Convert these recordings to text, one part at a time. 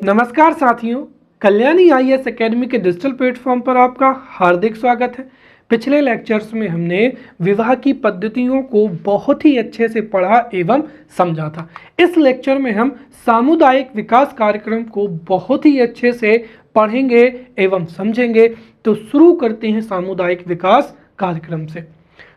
नमस्कार साथियों, Kalyani IAS academy के डिजिटल प्लेटफॉर्म पर आपका हार्दिक स्वागत है। पिछले लेक्चर्स में हमने विवाह की पद्धतियों को बहुत ही अच्छे से पढ़ा एवं समझा था। इस लेक्चर में हम सामुदायिक विकास कार्यक्रम को बहुत ही अच्छे से पढ़ेंगे एवं समझेंगे। तो शुरू करते हैं सामुदायिक विकास कार्यक्रम से।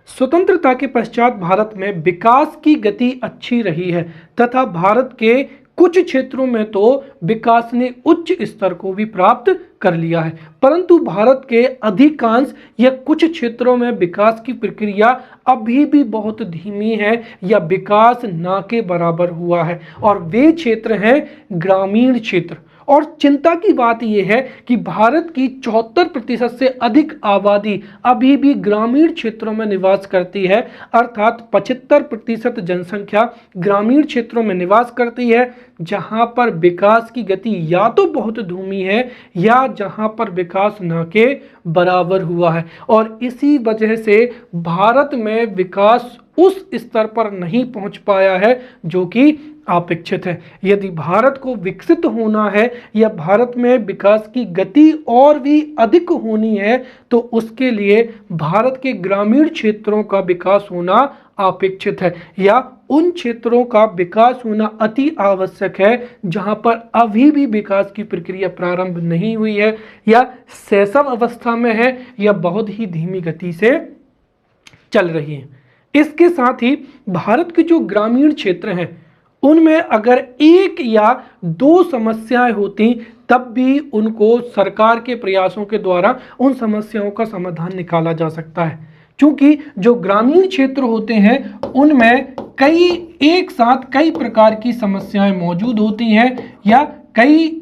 स्वतंत्रता के पश्चात भारत में विकास की गति अच्छी रही है तथा भारत के कुछ क्षेत्रों में तो विकास ने उच्च स्तर को भी प्राप्त कर लिया है, परंतु भारत के अधिकांश या कुछ क्षेत्रों में विकास की प्रक्रिया अभी भी बहुत धीमी है या विकास ना के बराबर हुआ है, और वे क्षेत्र हैं ग्रामीण क्षेत्र। और चिंता की बात यह है कि भारत की 74% से अधिक आबादी अभी भी ग्रामीण क्षेत्रों में निवास करती है, अर्थात 75% जनसंख्या ग्रामीण क्षेत्रों में निवास करती है, जहां पर विकास की गति या तो बहुत धीमी है या जहां पर विकास न के बराबर हुआ है। और इसी वजह से भारत में विकास उस स्तर पर नहीं पहुंच पाया है जो कि अपेक्षित है। यदि भारत को विकसित होना है या भारत में विकास की गति और भी अधिक होनी है तो उसके लिए भारत के ग्रामीण क्षेत्रों का विकास होना अपेक्षित है, या उन क्षेत्रों का विकास होना अति आवश्यक है जहां पर अभी भी विकास की प्रक्रिया प्रारंभ नहीं हुई है या शैशव अवस्था में है या बहुत ही धीमी गति से चल रही है। इसके साथ ही भारत के जो ग्रामीण क्षेत्र हैं उनमें अगर एक या दो समस्याएं होती तब भी उनको सरकार के प्रयासों के द्वारा उन समस्याओं का समाधान निकाला जा सकता है, क्योंकि जो ग्रामीण क्षेत्र होते हैं उनमें एक साथ कई प्रकार की समस्याएं मौजूद होती हैं या कई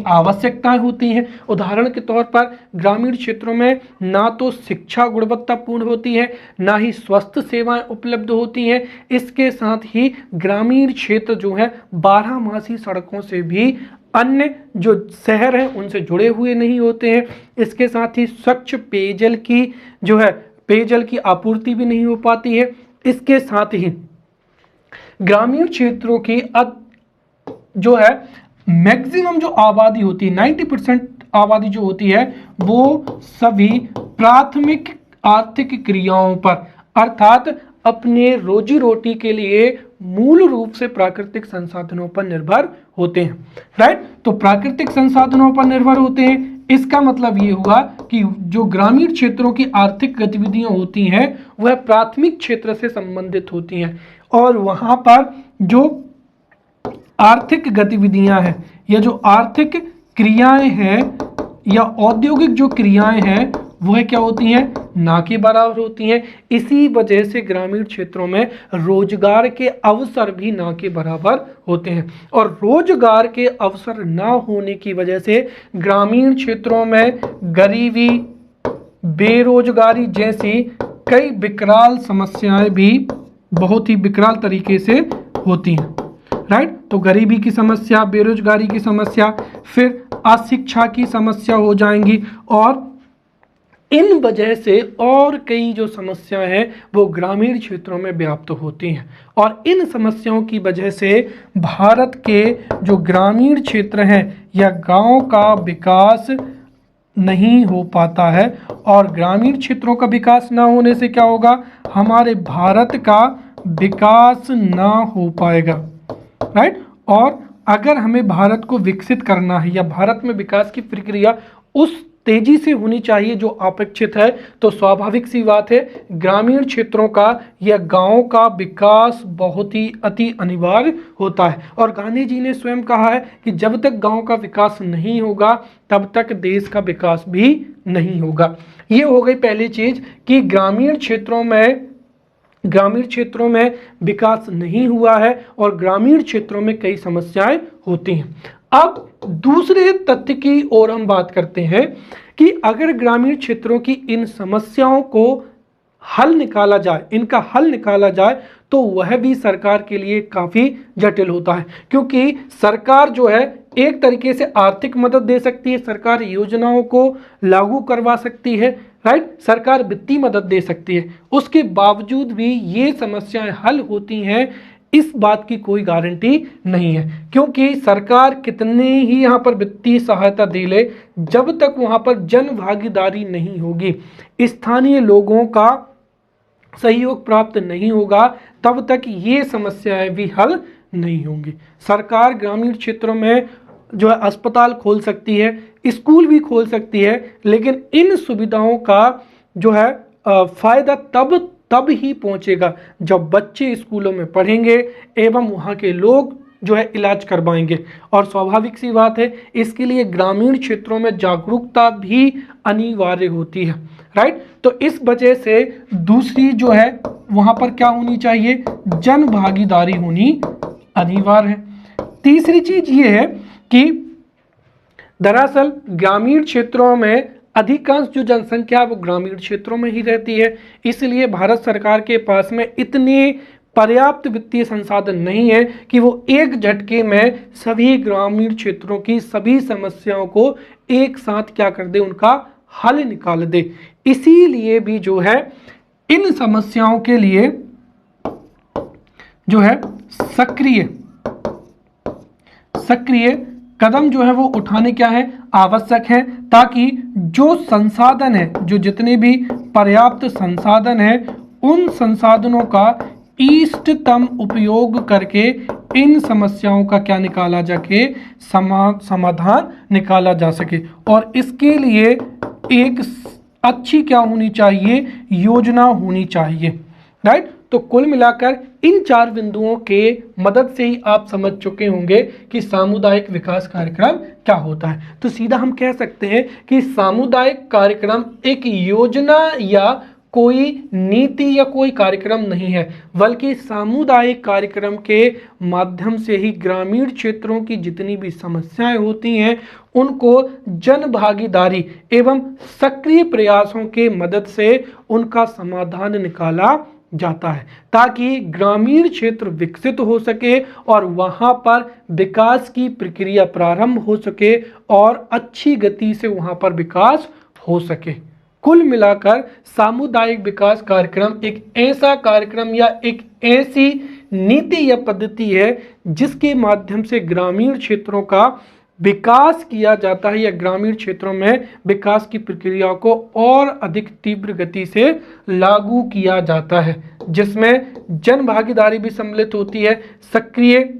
आवश्यकताएं होती हैं। उदाहरण के तौर पर ग्रामीण क्षेत्रों में ना तो शिक्षा गुणवत्तापूर्ण होती है, ना ही स्वास्थ्य सेवाएं उपलब्ध होती हैं। इसके साथ ही ग्रामीण क्षेत्र जो है 12मासी सड़कों से भी अन्य जो शहर हैं उनसे जुड़े हुए नहीं होते हैं। इसके साथ ही स्वच्छ पेयजल की आपूर्ति भी नहीं हो पाती है। इसके साथ ही ग्रामीण क्षेत्रों की जो है मैक्सिमम जो आबादी होती है 90% आबादी जो होती है वो सभी प्राथमिक आर्थिक क्रियाओं पर, अर्थात अपने रोजी रोटी के लिए मूल रूप से प्राकृतिक संसाधनों पर निर्भर होते हैं। राइट, तो प्राकृतिक संसाधनों पर निर्भर होते हैं। इसका मतलब ये हुआ कि जो ग्रामीण क्षेत्रों की आर्थिक गतिविधियां होती हैं वह प्राथमिक क्षेत्र से संबंधित होती हैं, और वहां पर जो आर्थिक गतिविधियां हैं या जो आर्थिक क्रियाएं हैं या औद्योगिक जो क्रियाएं हैं वह क्या होती हैं, ना के बराबर होती हैं। इसी वजह से ग्रामीण क्षेत्रों में रोजगार के अवसर भी ना के बराबर होते हैं, और रोजगार के अवसर ना होने की वजह से ग्रामीण क्षेत्रों में गरीबी, बेरोजगारी जैसी कई विकराल समस्याएं भी बहुत ही विकराल तरीके से होती हैं। राइट, तो गरीबी की समस्या, बेरोजगारी की समस्या, फिर अशिक्षा की समस्या हो जाएंगी, और इन वजह से और कई जो समस्याएं हैं वो ग्रामीण क्षेत्रों में व्याप्त होती हैं, और इन समस्याओं की वजह से भारत के जो ग्रामीण क्षेत्र हैं या गांव का विकास नहीं हो पाता है। और ग्रामीण क्षेत्रों का विकास ना होने से क्या होगा, हमारे भारत का विकास ना हो पाएगा। राइट, और अगर हमें भारत को विकसित करना है या भारत में विकास की प्रक्रिया उस तेजी से होनी चाहिए जो अपेक्षित है, तो स्वाभाविक सी बात है ग्रामीण क्षेत्रों का या गांवों का विकास बहुत ही अति अनिवार्य होता है। और गांधी जी ने स्वयं कहा है कि जब तक गांव का विकास नहीं होगा तब तक देश का विकास भी नहीं होगा। ये हो गई पहली चीज कि ग्रामीण क्षेत्रों में विकास नहीं हुआ है और ग्रामीण क्षेत्रों में कई समस्याएं होती हैं। अब दूसरे तथ्य की ओर हम बात करते हैं कि अगर ग्रामीण क्षेत्रों की इन समस्याओं को इनका हल निकाला जाए तो वह भी सरकार के लिए काफी जटिल होता है, क्योंकि सरकार जो है एक तरीके से आर्थिक मदद दे सकती है, सरकार योजनाओं को लागू करवा सकती है, राइट, सरकार वित्तीय मदद दे सकती है। उसके बावजूद भी ये समस्याएं हल होती हैं इस बात की कोई गारंटी नहीं है, क्योंकि सरकार कितने ही यहाँ पर वित्तीय सहायता दे ले, जब तक वहाँ पर जन भागीदारी नहीं होगी, स्थानीय लोगों का सहयोग प्राप्त नहीं होगा, तब तक ये समस्याएं भी हल नहीं होंगी। सरकार ग्रामीण क्षेत्रों में जो है अस्पताल खोल सकती है, स्कूल भी खोल सकती है, लेकिन इन सुविधाओं का जो है फायदा तब ही पहुंचेगा जब बच्चे स्कूलों में पढ़ेंगे एवं वहाँ के लोग जो है इलाज करवाएंगे। और स्वाभाविक सी बात है, इसके लिए ग्रामीण क्षेत्रों में जागरूकता भी अनिवार्य होती है, राइट। तो इस वजह से दूसरी जो है वहाँ पर क्या होनी चाहिए, जन भागीदारी होनी अनिवार्य है। तीसरी चीज ये है कि दरअसल ग्रामीण क्षेत्रों में अधिकांश जो जनसंख्या है वो ग्रामीण क्षेत्रों में ही रहती है, इसलिए भारत सरकार के पास में इतने पर्याप्त वित्तीय संसाधन नहीं है कि वो एक झटके में सभी ग्रामीण क्षेत्रों की सभी समस्याओं को एक साथ क्या कर दे, उनका हल निकाल दे। इसीलिए भी जो है इन समस्याओं के लिए जो है सक्रिय कदम जो है वो उठाने क्या है, आवश्यक है, ताकि जो संसाधन है, जो जितने भी पर्याप्त संसाधन है, उन संसाधनों का इष्टतम उपयोग करके इन समस्याओं का क्या निकाला जाके, समाधान निकाला जा सके। और इसके लिए एक अच्छी क्या होनी चाहिए, योजना होनी चाहिए, राइट। तो कुल मिलाकर इन 4 बिंदुओं के मदद से ही आप समझ चुके होंगे कि सामुदायिक विकास कार्यक्रम क्या होता है। तो सीधा हम कह सकते हैं कि सामुदायिक कार्यक्रम एक योजना या कोई नीति या कोई कार्यक्रम नहीं है, बल्कि सामुदायिक कार्यक्रम के माध्यम से ही ग्रामीण क्षेत्रों की जितनी भी समस्याएं होती हैं उनको जन भागीदारी एवं सक्रिय प्रयासों के मदद से उनका समाधान निकाला जाता है, ताकि ग्रामीण क्षेत्र विकसित हो सके और वहां पर विकास की प्रक्रिया प्रारंभ हो सके और अच्छी गति से वहां पर विकास हो सके। कुल मिलाकर सामुदायिक विकास कार्यक्रम एक ऐसा कार्यक्रम या एक ऐसी नीति या पद्धति है जिसके माध्यम से ग्रामीण क्षेत्रों का विकास किया जाता है या ग्रामीण क्षेत्रों में विकास की प्रक्रिया को और अधिक तीव्र गति से लागू किया जाता है, जिसमें जन भागीदारी भी सम्मिलित होती है, सक्रिय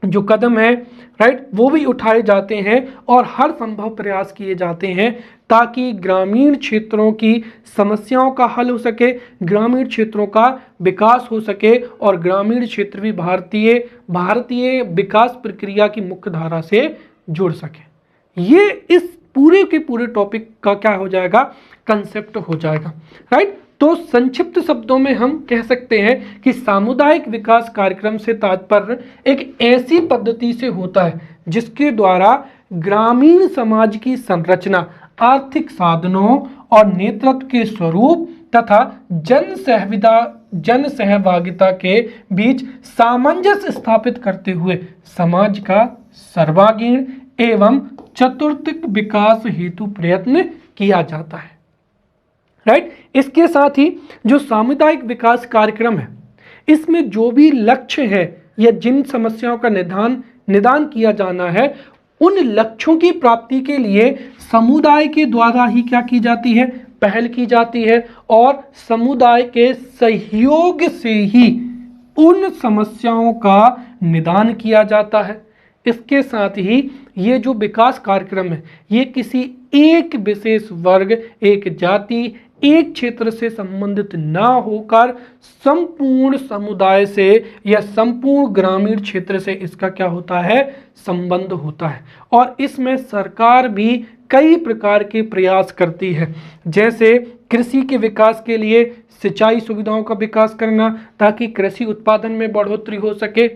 जो कदम है, राइट, वो भी उठाए जाते हैं और हर संभव प्रयास किए जाते हैं ताकि ग्रामीण क्षेत्रों की समस्याओं का हल हो सके, ग्रामीण क्षेत्रों का विकास हो सके और ग्रामीण क्षेत्र भी भारतीय विकास प्रक्रिया की मुख्य धारा से जुड़ सके। ये इस पूरे के पूरे टॉपिक का क्या हो जाएगा, कंसेप्ट हो जाएगा, राइट। तो संक्षिप्त शब्दों में हम कह सकते हैं कि सामुदायिक विकास कार्यक्रम से तात्पर्य एक ऐसी पद्धति से होता है जिसके द्वारा ग्रामीण समाज की संरचना, आर्थिक साधनों और नेतृत्व के स्वरूप तथा जन सहभागिता के बीच सामंजस्य स्थापित करते हुए समाज का सर्वांगीण एवं चतुर्थिक विकास हेतु प्रयत्न किया जाता है, राइट। इसके साथ ही जो सामुदायिक विकास कार्यक्रम है, इसमें जो भी लक्ष्य है या जिन समस्याओं का निदान किया जाना है, उन लक्ष्यों की प्राप्ति के लिए समुदाय के द्वारा ही क्या की जाती है, पहल की जाती है और समुदाय के सहयोग से ही उन समस्याओं का निदान किया जाता है। इसके साथ ही ये जो विकास कार्यक्रम है, ये किसी एक विशेष वर्ग, एक जाति, एक क्षेत्र से संबंधित ना होकर संपूर्ण समुदाय से या संपूर्ण ग्रामीण क्षेत्र से इसका क्या होता है, संबंध होता है। और इसमें सरकार भी कई प्रकार के प्रयास करती है, जैसे कृषि के विकास के लिए सिंचाई सुविधाओं का विकास करना ताकि कृषि उत्पादन में बढ़ोतरी हो सके,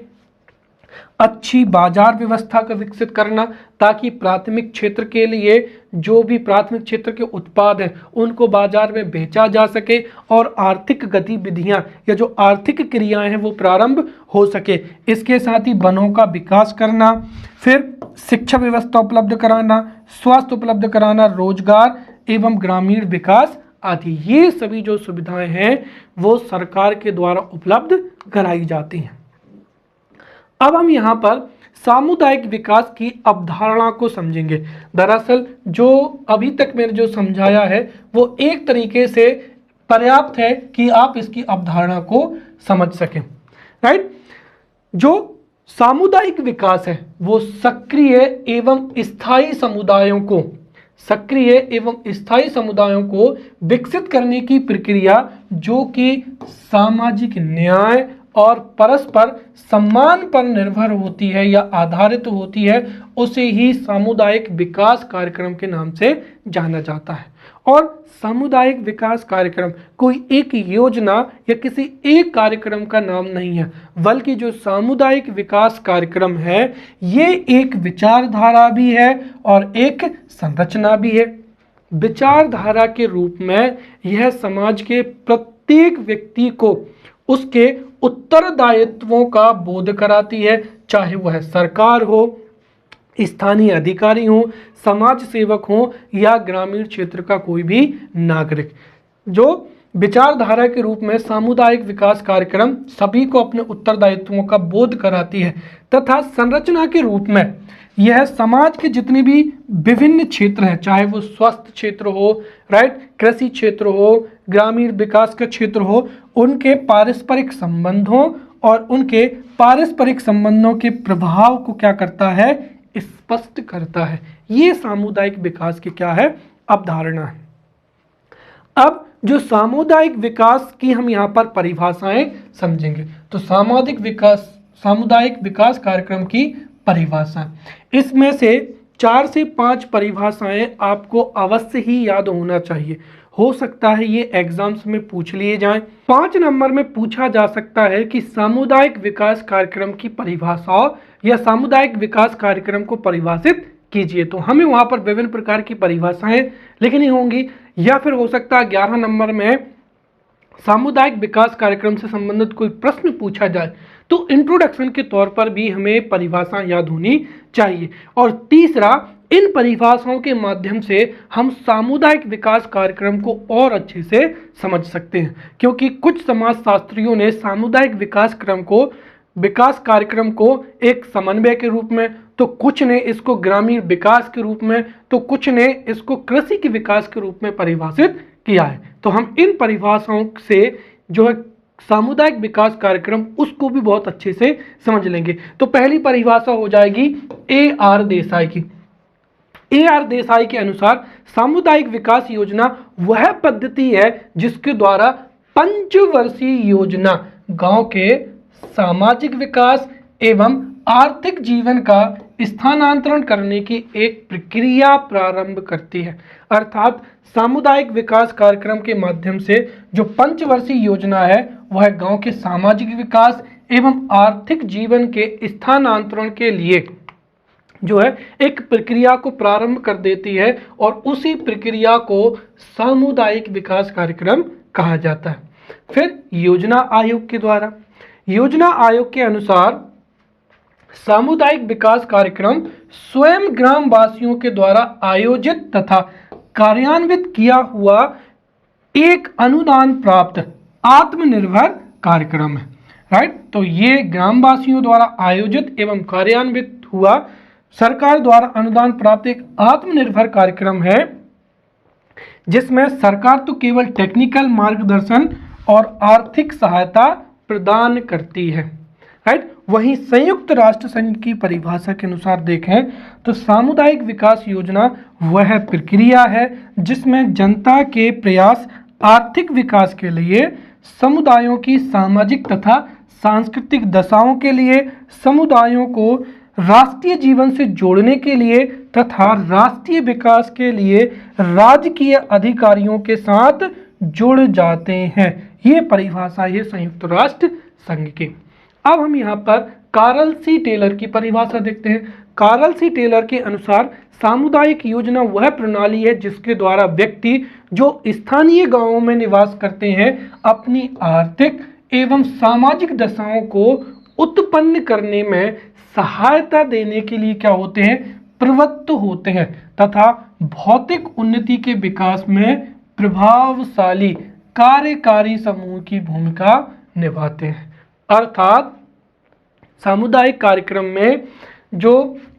अच्छी बाजार व्यवस्था का विकसित करना ताकि प्राथमिक क्षेत्र के लिए जो भी प्राथमिक क्षेत्र के उत्पाद हैं उनको बाजार में बेचा जा सके और आर्थिक गतिविधियां या जो आर्थिक क्रियाएं हैं वो प्रारंभ हो सके। इसके साथ ही वनों का विकास करना, फिर शिक्षा व्यवस्था उपलब्ध कराना, स्वास्थ्य उपलब्ध कराना, रोजगार एवं ग्रामीण विकास आदि, ये सभी जो सुविधाएं हैं वो सरकार के द्वारा उपलब्ध कराई जाती हैं। अब हम यहाँ पर सामुदायिक विकास की अवधारणा को समझेंगे। दरअसल जो अभी तक मैंने जो समझाया है वो एक तरीके से पर्याप्त है कि आप इसकी अवधारणा को समझ सकें, राइट। जो सामुदायिक विकास है वो सक्रिय एवं स्थायी समुदायों को विकसित करने की प्रक्रिया जो कि सामाजिक न्याय और परस्पर सम्मान पर निर्भर होती है या आधारित होती है, उसे ही सामुदायिक विकास कार्यक्रम के नाम से जाना जाता है। और सामुदायिक विकास कार्यक्रम कोई एक योजना या किसी एक कार्यक्रम का नाम नहीं है, बल्कि जो सामुदायिक विकास कार्यक्रम है ये एक विचारधारा भी है और एक संरचना भी है। विचारधारा के रूप में यह समाज के प्रत्येक व्यक्ति को उसके उत्तरदायित्वों का बोध कराती है, चाहे वह सरकार हो, स्थानीय अधिकारी हो, समाज सेवक हो या ग्रामीण क्षेत्र का कोई भी नागरिक। जो विचारधारा के रूप में सामुदायिक विकास कार्यक्रम सभी को अपने उत्तरदायित्वों का बोध कराती है, तथा संरचना के रूप में यह समाज के जितने भी विभिन्न क्षेत्र हैं, चाहे वो स्वास्थ्य क्षेत्र हो, राइट, कृषि क्षेत्र हो, ग्रामीण विकास का क्षेत्र हो, उनके पारस्परिक संबंधों और उनके पारस्परिक संबंधों के प्रभाव को क्या करता है, स्पष्ट करता है। ये सामुदायिक विकास की क्या है, अवधारणा है। अब जो सामुदायिक विकास की हम यहाँ पर परिभाषाएं समझेंगे, तो सामुदायिक विकास कार्यक्रम की परिभाषा, इसमें से 4 से 5 परिभाषाएं आपको अवश्य ही याद होना चाहिए। हो सकता है ये एग्जाम्स में पूछ लिए जाएं। 5 नंबर में पूछा जा सकता है कि सामुदायिक विकास कार्यक्रम की परिभाषा या सामुदायिक विकास कार्यक्रम को परिभाषित कीजिए। तो हमें वहां पर विभिन्न प्रकार की परिभाषाएं लिखनी होंगी, या फिर हो सकता है 11 नंबर में सामुदायिक विकास कार्यक्रम से संबंधित कोई प्रश्न पूछा जाए तो इंट्रोडक्शन के तौर पर भी हमें परिभाषा याद होनी चाहिए। और तीसरा, इन परिभाषाओं के माध्यम से हम सामुदायिक विकास कार्यक्रम को और अच्छे से समझ सकते हैं, क्योंकि कुछ समाजशास्त्रियों ने सामुदायिक विकास कार्यक्रम को एक समन्वय के रूप में, तो कुछ ने इसको ग्रामीण विकास के रूप में, तो कुछ ने इसको कृषि के विकास के रूप में परिभाषित किया है। तो हम इन परिभाषाओं से जो है सामुदायिक विकास कार्यक्रम उसको भी बहुत अच्छे से समझ लेंगे। तो पहली परिभाषा हो जाएगी A.R. देसाई की। A.R. देसाई के अनुसार सामुदायिक विकास योजना वह पद्धति है जिसके द्वारा पंचवर्षीय योजना गांव के सामाजिक विकास एवं आर्थिक जीवन का स्थानांतरण करने की एक प्रक्रिया प्रारंभ करती है। अर्थात सामुदायिक विकास कार्यक्रम के माध्यम से जो पंचवर्षीय योजना है वह गांव के सामाजिक विकास एवं आर्थिक जीवन के स्थानांतरण के लिए जो है एक प्रक्रिया को प्रारंभ कर देती है, और उसी प्रक्रिया को सामुदायिक विकास कार्यक्रम कहा जाता है। फिर योजना आयोग के अनुसार सामुदायिक विकास कार्यक्रम स्वयं ग्रामवासियों के द्वारा आयोजित तथा कार्यान्वित किया हुआ एक अनुदान प्राप्त आत्मनिर्भर कार्यक्रम है, राइट। तो ये ग्रामवासियों द्वारा आयोजित एवं कार्यान्वित हुआ सरकार द्वारा अनुदान प्राप्त एक आत्मनिर्भर कार्यक्रम है, जिसमें सरकार तो केवल टेक्निकल मार्गदर्शन और आर्थिक सहायता प्रदान करती है, राइट। वहीं संयुक्त राष्ट्र संघ की परिभाषा के अनुसार देखें तो सामुदायिक विकास योजना वह प्रक्रिया है जिसमें जनता के प्रयास आर्थिक विकास के लिए, समुदायों की सामाजिक तथा सांस्कृतिक दशाओं के लिए, समुदायों को राष्ट्रीय जीवन से जोड़ने के लिए तथा राष्ट्रीय विकास के लिए राजकीय अधिकारियों के साथ जुड़ जाते हैं। ये परिभाषा है संयुक्त राष्ट्र संघ की। अब हम यहाँ पर कार्ल सी टेलर की परिभाषा देखते हैं। कार्ल सी टेलर के अनुसार सामुदायिक योजना वह प्रणाली है जिसके द्वारा व्यक्ति जो स्थानीय गांवों में निवास करते हैं अपनी आर्थिक एवं सामाजिक दशाओं को उत्पन्न करने में सहायता देने के लिए क्या होते हैं, प्रवृत्त होते हैं, तथा भौतिक उन्नति के विकास में प्रभावशाली कार्यकारी समूह की भूमिका निभाते हैं। अर्थात सामुदायिक कार्यक्रम में जो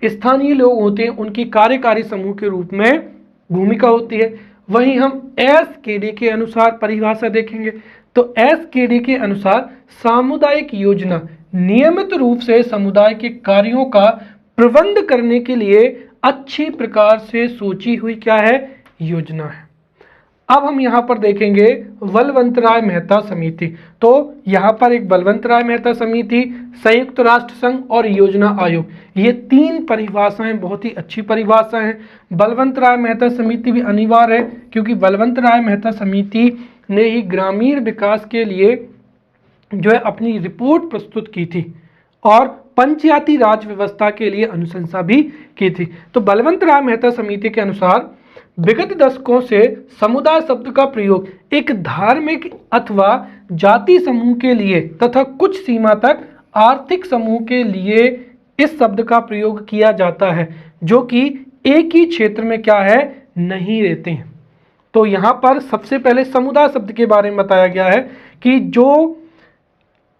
स्थानीय लोग होते हैं उनकी कार्यकारी समूह के रूप में भूमिका होती है। वहीं हम एसकेडी के अनुसार परिभाषा देखेंगे तो एसकेडी के अनुसार सामुदायिक योजना नियमित रूप से समुदाय के कार्यों का प्रबंध करने के लिए अच्छी प्रकार से सोची हुई क्या है, योजना है। अब हम यहाँ पर देखेंगे बलवंतराय मेहता समिति। तो यहाँ पर एक बलवंतराय मेहता समिति, संयुक्त राष्ट्र संघ और योजना आयोग, ये तीन परिभाषाएं बहुत ही अच्छी परिभाषाएं हैं। बलवंतराय मेहता समिति भी अनिवार्य है क्योंकि बलवंतराय मेहता समिति ने ही ग्रामीण विकास के लिए जो है अपनी रिपोर्ट प्रस्तुत की थी और पंचायती राज व्यवस्था के लिए अनुशंसा भी की थी। तो बलवंतराय मेहता समिति के अनुसार विगत दशकों से समुदाय शब्द का प्रयोग एक धार्मिक अथवा जाति समूह के लिए तथा कुछ सीमा तक आर्थिक समूह के लिए इस शब्द का प्रयोग किया जाता है जो कि एक ही क्षेत्र में क्या है, नहीं रहते हैं। तो यहाँ पर सबसे पहले समुदाय शब्द के बारे में बताया गया है कि जो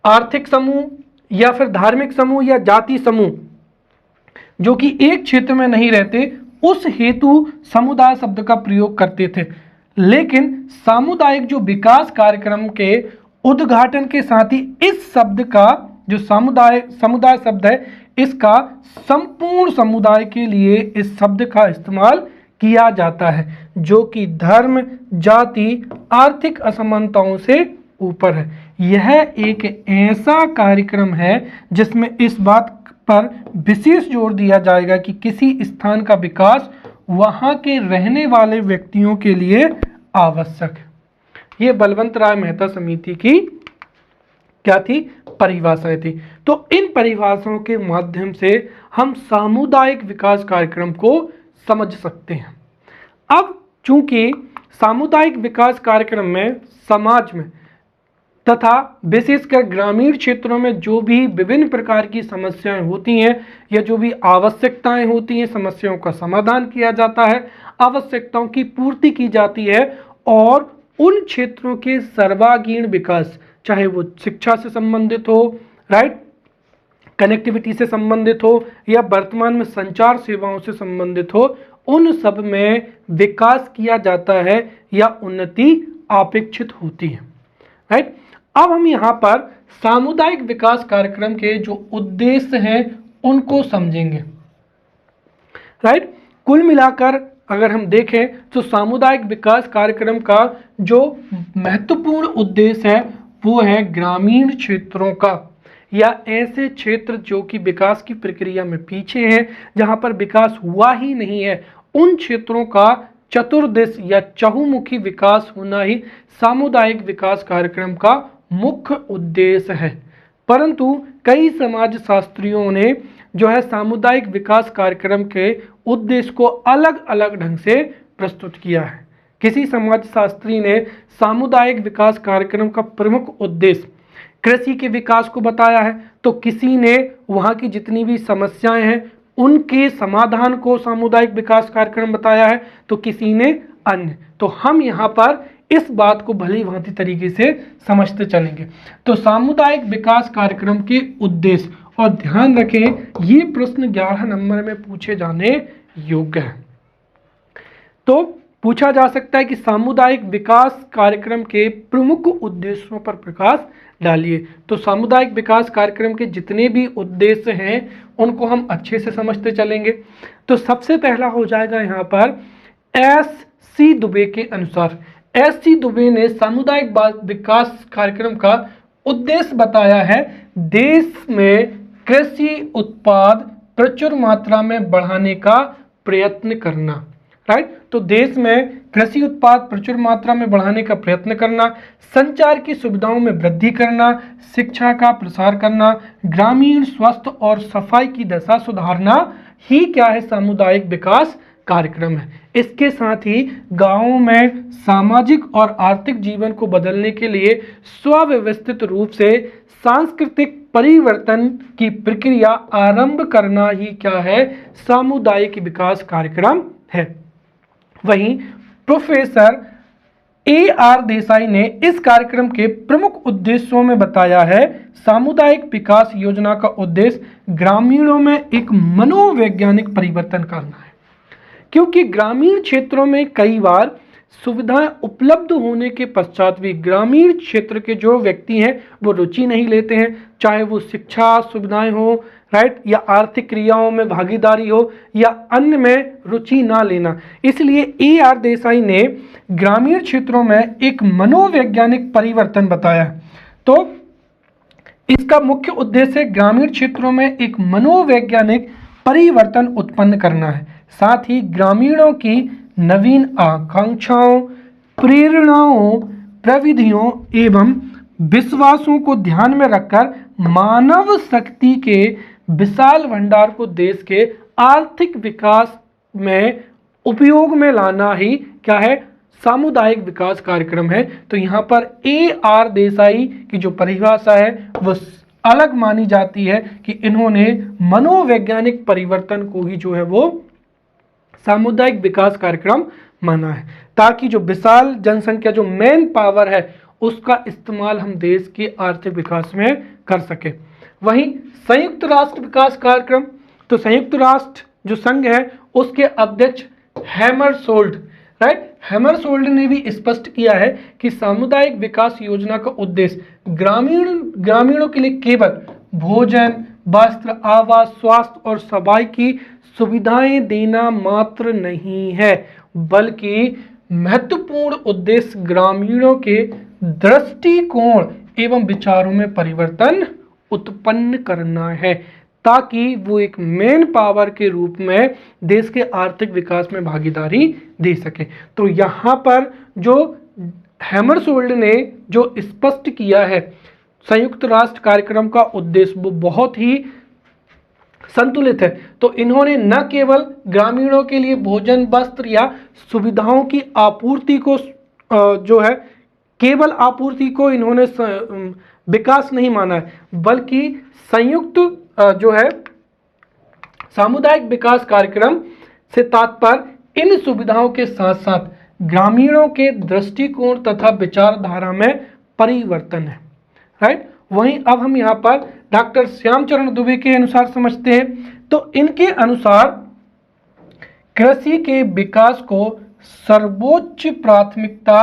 आर्थिक समूह या फिर धार्मिक समूह या जाति समूह जो कि एक क्षेत्र में नहीं रहते उस हेतु समुदाय शब्द का प्रयोग करते थे। लेकिन सामुदायिक जो विकास कार्यक्रम के उद्घाटन के साथ ही इस शब्द का जो समुदाय शब्द है इसका संपूर्ण समुदाय के लिए इस शब्द का इस्तेमाल किया जाता है जो कि धर्म, जाति, आर्थिक असमानताओं से ऊपर है। यह एक ऐसा कार्यक्रम है जिसमें इस बात पर विशेष जोर दिया जाएगा कि किसी स्थान का विकास वहां के रहने वाले व्यक्तियों के लिए आवश्यक है। ये बलवंतराय मेहता समिति की क्या थी, परिभाषाएं थी। तो इन परिभाषाओं के माध्यम से हम सामुदायिक विकास कार्यक्रम को समझ सकते हैं। अब चूंकि सामुदायिक विकास कार्यक्रम में समाज में तथा विशेषकर ग्रामीण क्षेत्रों में जो भी विभिन्न प्रकार की समस्याएं होती हैं या जो भी आवश्यकताएं होती हैं, समस्याओं का समाधान किया जाता है, आवश्यकताओं की पूर्ति की जाती है और उन क्षेत्रों के सर्वांगीण विकास, चाहे वो शिक्षा से संबंधित हो, राइट, कनेक्टिविटी से संबंधित हो या वर्तमान में संचार सेवाओं से संबंधित हो, उन सब में विकास किया जाता है या उन्नति अपेक्षित होती है, राइट। अब हम यहाँ पर सामुदायिक विकास कार्यक्रम के जो उद्देश्य हैं उनको समझेंगे, राइट। कुल मिलाकर अगर हम देखें तो सामुदायिक विकास कार्यक्रम का जो महत्वपूर्ण उद्देश्य है वो है ग्रामीण क्षेत्रों का या ऐसे क्षेत्र जो कि विकास की प्रक्रिया में पीछे हैं, जहां पर विकास हुआ ही नहीं है, उन क्षेत्रों का चतुर्दिश या चहुमुखी विकास होना ही सामुदायिक विकास कार्यक्रम का मुख्य उद्देश्य है। परंतु कई समाज शास्त्रियों ने जो है सामुदायिक विकास कार्यक्रम के उद्देश्य को अलग अलग ढंग से प्रस्तुत किया है। किसी समाज शास्त्री ने सामुदायिक विकास कार्यक्रम का प्रमुख उद्देश्य कृषि के विकास को बताया है, तो किसी ने वहाँ की जितनी भी समस्याएं हैं उनके समाधान को सामुदायिक विकास कार्यक्रम बताया है, तो किसी ने अन्य। तो हम यहाँ पर इस बात को भली भांति तरीके से समझते चलेंगे। तो सामुदायिक विकास कार्यक्रम के उद्देश्य, और ध्यान रखें ये प्रश्न 11 नंबर में पूछे जाने योग्य है। तो पूछा जा सकता है कि सामुदायिक विकास कार्यक्रम के प्रमुख उद्देश्यों पर प्रकाश डालिए। तो सामुदायिक विकास कार्यक्रम के जितने भी उद्देश्य हैं उनको हम अच्छे से समझते चलेंगे। तो सबसे पहला हो जाएगा यहाँ पर एस.सी. दुबे के अनुसार। एस.सी. दुबे ने सामुदायिक विकास कार्यक्रम का उद्देश्य बताया है देश में कृषि उत्पाद प्रचुर मात्रा में बढ़ाने का प्रयत्न करना, राइट। तो देश में कृषि उत्पाद प्रचुर मात्रा में बढ़ाने का प्रयत्न करना, संचार की सुविधाओं में वृद्धि करना, शिक्षा का प्रसार करना, ग्रामीण स्वास्थ्य और सफाई की दशा सुधारना ही क्या है, सामुदायिक विकास कार्यक्रम है। इसके साथ ही गांवों में सामाजिक और आर्थिक जीवन को बदलने के लिए स्वव्यवस्थित रूप से सांस्कृतिक परिवर्तन की प्रक्रिया आरंभ करना ही क्या है, सामुदायिक विकास कार्यक्रम है। वहीं प्रोफेसर ए आर देसाई ने इस कार्यक्रम के प्रमुख उद्देश्यों में बताया है, सामुदायिक विकास योजना का उद्देश्य ग्रामीणों में एक मनोवैज्ञानिक परिवर्तन करना है, क्योंकि ग्रामीण क्षेत्रों में कई बार सुविधाएं उपलब्ध होने के पश्चात भी ग्रामीण क्षेत्र के जो व्यक्ति हैं वो रुचि नहीं लेते हैं, चाहे वो शिक्षा सुविधाएं हो, राइट, या आर्थिक क्रियाओं में भागीदारी हो, या अन्य में रुचि ना लेना। इसलिए ए आर देसाई ने ग्रामीण क्षेत्रों में एक मनोवैज्ञानिक परिवर्तन बताया। तो इसका मुख्य उद्देश्य ग्रामीण क्षेत्रों में एक मनोवैज्ञानिक परिवर्तन उत्पन्न करना है, साथ ही ग्रामीणों की नवीन आकांक्षाओं, प्रेरणाओं, प्रविधियों एवं विश्वासों को ध्यान में रखकर मानव शक्ति के विशाल भंडार को देश के आर्थिक विकास में उपयोग में लाना ही क्या है, सामुदायिक विकास कार्यक्रम है। तो यहाँ पर ए आर देसाई की जो परिभाषा है वो अलग मानी जाती है कि इन्होंने मनोवैज्ञानिक परिवर्तन को ही जो है वो सामुदायिक विकास कार्यक्रम माना है, ताकि जो विशाल जनसंख्या, जो मैन पावर है, उसका इस्तेमाल हम देश के आर्थिक विकास में कर सके। वहीं संयुक्त राष्ट्र विकास कार्यक्रम, तो संयुक्त राष्ट्र जो संघ है उसके अध्यक्ष हैमरशोल्ड, राइट, हैमरशोल्ड ने भी स्पष्ट किया है कि सामुदायिक विकास योजना का उद्देश्य ग्रामीणों के लिए केवल भोजन, वस्त्र, आवास, स्वास्थ्य और सफाई की सुविधाएं देना मात्र नहीं है, बल्कि महत्वपूर्ण उद्देश्य ग्रामीणों के दृष्टिकोण एवं विचारों में परिवर्तन उत्पन्न करना है, ताकि वो एक मेन पावर के रूप में देश के आर्थिक विकास में भागीदारी दे सके। तो यहाँ पर जो हैमरशोल्ड ने जो स्पष्ट किया है संयुक्त राष्ट्र कार्यक्रम का उद्देश्य, वो बहुत ही संतुलित है। तो इन्होंने न केवल ग्रामीणों के लिए भोजन, वस्त्र या सुविधाओं की आपूर्ति को जो है केवल आपूर्ति को इन्होंने विकास नहीं माना है, बल्कि संयुक्त जो है सामुदायिक विकास कार्यक्रम से तात्पर्य इन सुविधाओं के साथ साथ ग्रामीणों के दृष्टिकोण तथा विचारधारा में परिवर्तन है, राइट। वहीं अब हम यहाँ पर डॉक्टर श्यामचरण दुबे के अनुसार समझते हैं। तो इनके अनुसार कृषि के विकास को सर्वोच्च प्राथमिकता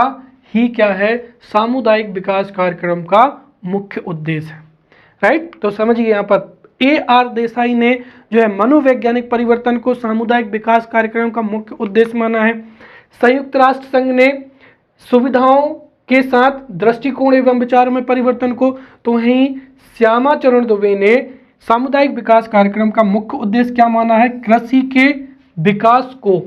ही क्या है, सामुदायिक विकास कार्यक्रम का मुख्य उद्देश्य है, राइट। तो समझिए यहाँ पर ए आर देसाई ने जो है मनोवैज्ञानिक परिवर्तन को सामुदायिक विकास कार्यक्रम का मुख्य उद्देश्य माना है। संयुक्त राष्ट्र संघ ने सुविधाओं के साथ दृष्टिकोण एवं विचारों में परिवर्तन को, तो वहीं श्यामाचरण दुबे ने सामुदायिक विकास कार्यक्रम का मुख्य उद्देश्य क्या माना है, कृषि के विकास को,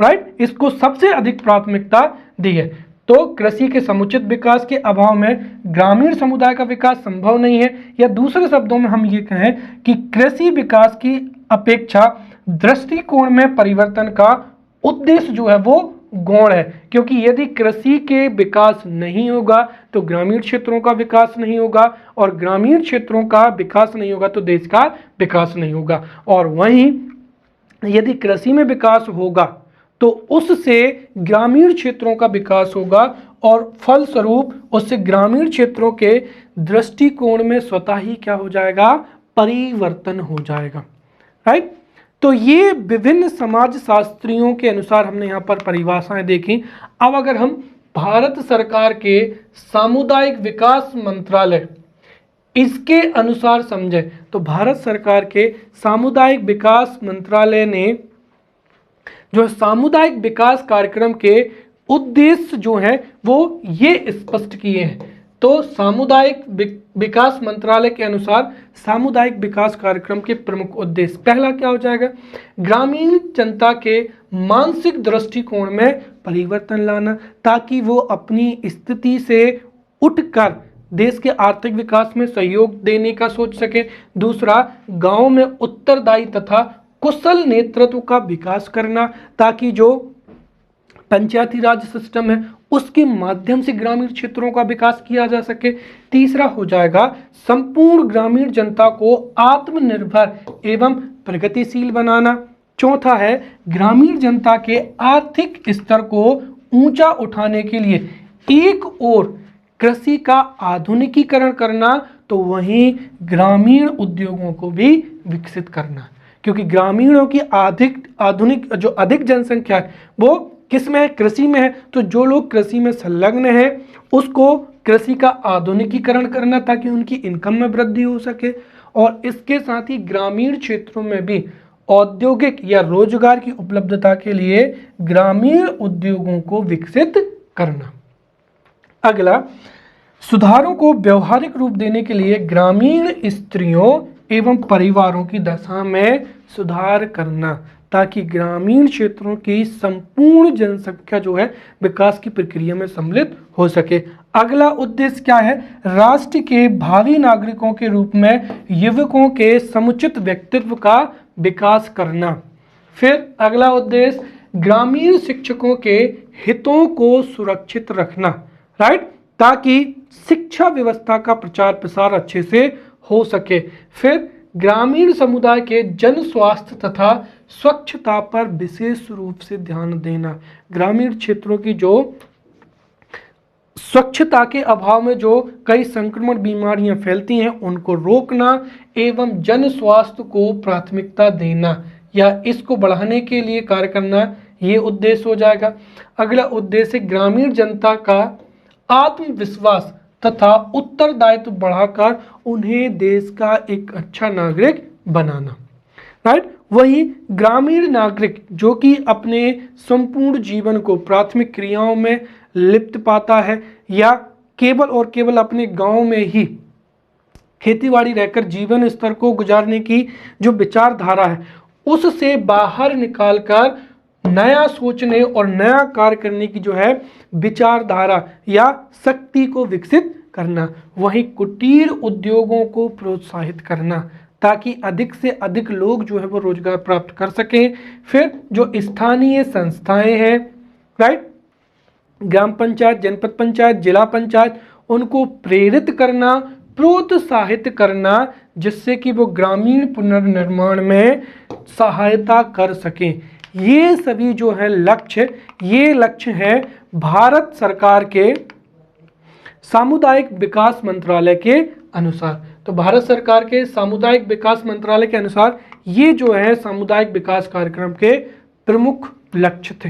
राइट, इसको सबसे अधिक प्राथमिकता दी है। तो कृषि के समुचित विकास के अभाव में ग्रामीण समुदाय का विकास संभव नहीं है, या दूसरे शब्दों में हम ये कहें कि कृषि विकास की अपेक्षा दृष्टिकोण में परिवर्तन का उद्देश्य जो है वो गौण है, क्योंकि यदि कृषि के विकास नहीं होगा तो ग्रामीण क्षेत्रों का विकास नहीं होगा, और ग्रामीण क्षेत्रों का विकास नहीं होगा तो देश का विकास नहीं होगा। और वहीं यदि कृषि में विकास होगा तो उससे ग्रामीण क्षेत्रों का विकास होगा, और फलस्वरूप उससे ग्रामीण क्षेत्रों के दृष्टिकोण में स्वतः ही क्या हो जाएगा, परिवर्तन हो जाएगा, राइट। तो ये विभिन्न समाज शास्त्रियों के अनुसार हमने यहाँ पर परिभाषाएं देखी। अब अगर हम भारत सरकार के सामुदायिक विकास मंत्रालय इसके अनुसार समझें, तो भारत सरकार के सामुदायिक विकास मंत्रालय ने जो सामुदायिक विकास कार्यक्रम के उद्देश्य जो हैं वो ये स्पष्ट किए हैं। तो सामुदायिक विकास मंत्रालय के अनुसार सामुदायिक विकास कार्यक्रम के प्रमुख उद्देश्य, पहला क्या हो जाएगा, ग्रामीण जनता के मानसिक दृष्टिकोण में परिवर्तन लाना, ताकि वो अपनी स्थिति से उठकर देश के आर्थिक विकास में सहयोग देने का सोच सके। दूसरा, गांव में उत्तरदायी तथा कुशल नेतृत्व का विकास करना, ताकि जो पंचायती राज सिस्टम है उसके माध्यम से ग्रामीण क्षेत्रों का विकास किया जा सके। तीसरा हो जाएगा संपूर्ण ग्रामीण जनता को आत्मनिर्भर एवं प्रगतिशील बनाना। चौथा है ग्रामीण जनता के आर्थिक स्तर को ऊंचा उठाने के लिए एक ओर कृषि का आधुनिकीकरण करना तो वहीं ग्रामीण उद्योगों को भी विकसित करना, क्योंकि ग्रामीणों की अधिक जनसंख्या है वो किस में है, कृषि में है। तो जो लोग कृषि में संलग्न है उसको कृषि का आधुनिकीकरण करना ताकि उनकी इनकम में वृद्धि हो सके, और इसके साथ ही ग्रामीण क्षेत्रों में भी औद्योगिक या रोजगार की उपलब्धता के लिए ग्रामीण उद्योगों को विकसित करना। अगला, सुधारों को व्यवहारिक रूप देने के लिए ग्रामीण स्त्रियों एवं परिवारों की दशा में सुधार करना ताकि ग्रामीण क्षेत्रों की संपूर्ण जनसंख्या जो है विकास की प्रक्रिया में सम्मिलित हो सके। अगला उद्देश्य क्या है, राष्ट्र के भावी नागरिकों के रूप में युवकों के समुचित व्यक्तित्व का विकास करना। फिर अगला उद्देश्य, ग्रामीण शिक्षकों के हितों को सुरक्षित रखना, राइट, ताकि शिक्षा व्यवस्था का प्रचार प्रसार अच्छे से हो सके। फिर ग्रामीण समुदाय के जन स्वास्थ्य तथा स्वच्छता पर विशेष रूप से ध्यान देना। ग्रामीण क्षेत्रों की जो स्वच्छता के अभाव में जो कई संक्रमण बीमारियां फैलती हैं उनको रोकना एवं जन स्वास्थ्य को प्राथमिकता देना या इसको बढ़ाने के लिए कार्य करना, ये उद्देश्य हो जाएगा। अगला उद्देश्य, ग्रामीण जनता का आत्मविश्वास तथा उत्तरदायित्व बढ़ाकर उन्हें देश का एक अच्छा नागरिक बनाना, राइट। वही ग्रामीण नागरिक जो कि अपने संपूर्ण जीवन को प्राथमिक क्रियाओं में लिप्त पाता है या केवल और केवल अपने गांव में ही खेतीबाड़ी रहकर जीवन स्तर को गुजारने की जो विचारधारा है उससे बाहर निकालकर नया सोचने और नया कार्य करने की जो है विचारधारा या शक्ति को विकसित करना। वहीं कुटीर उद्योगों को प्रोत्साहित करना ताकि अधिक से अधिक लोग जो है वो रोजगार प्राप्त कर सकें। फिर जो स्थानीय संस्थाएं हैं, राइट, ग्राम पंचायत, जनपद पंचायत, जिला पंचायत, उनको प्रेरित करना, प्रोत्साहित करना जिससे कि वो ग्रामीण पुनर्निर्माण में सहायता कर सकें। ये सभी जो है लक्ष्य, ये लक्ष्य है भारत सरकार के सामुदायिक विकास मंत्रालय के अनुसार। तो भारत सरकार के सामुदायिक विकास मंत्रालय के अनुसार ये जो है सामुदायिक विकास कार्यक्रम के प्रमुख लक्ष्य थे,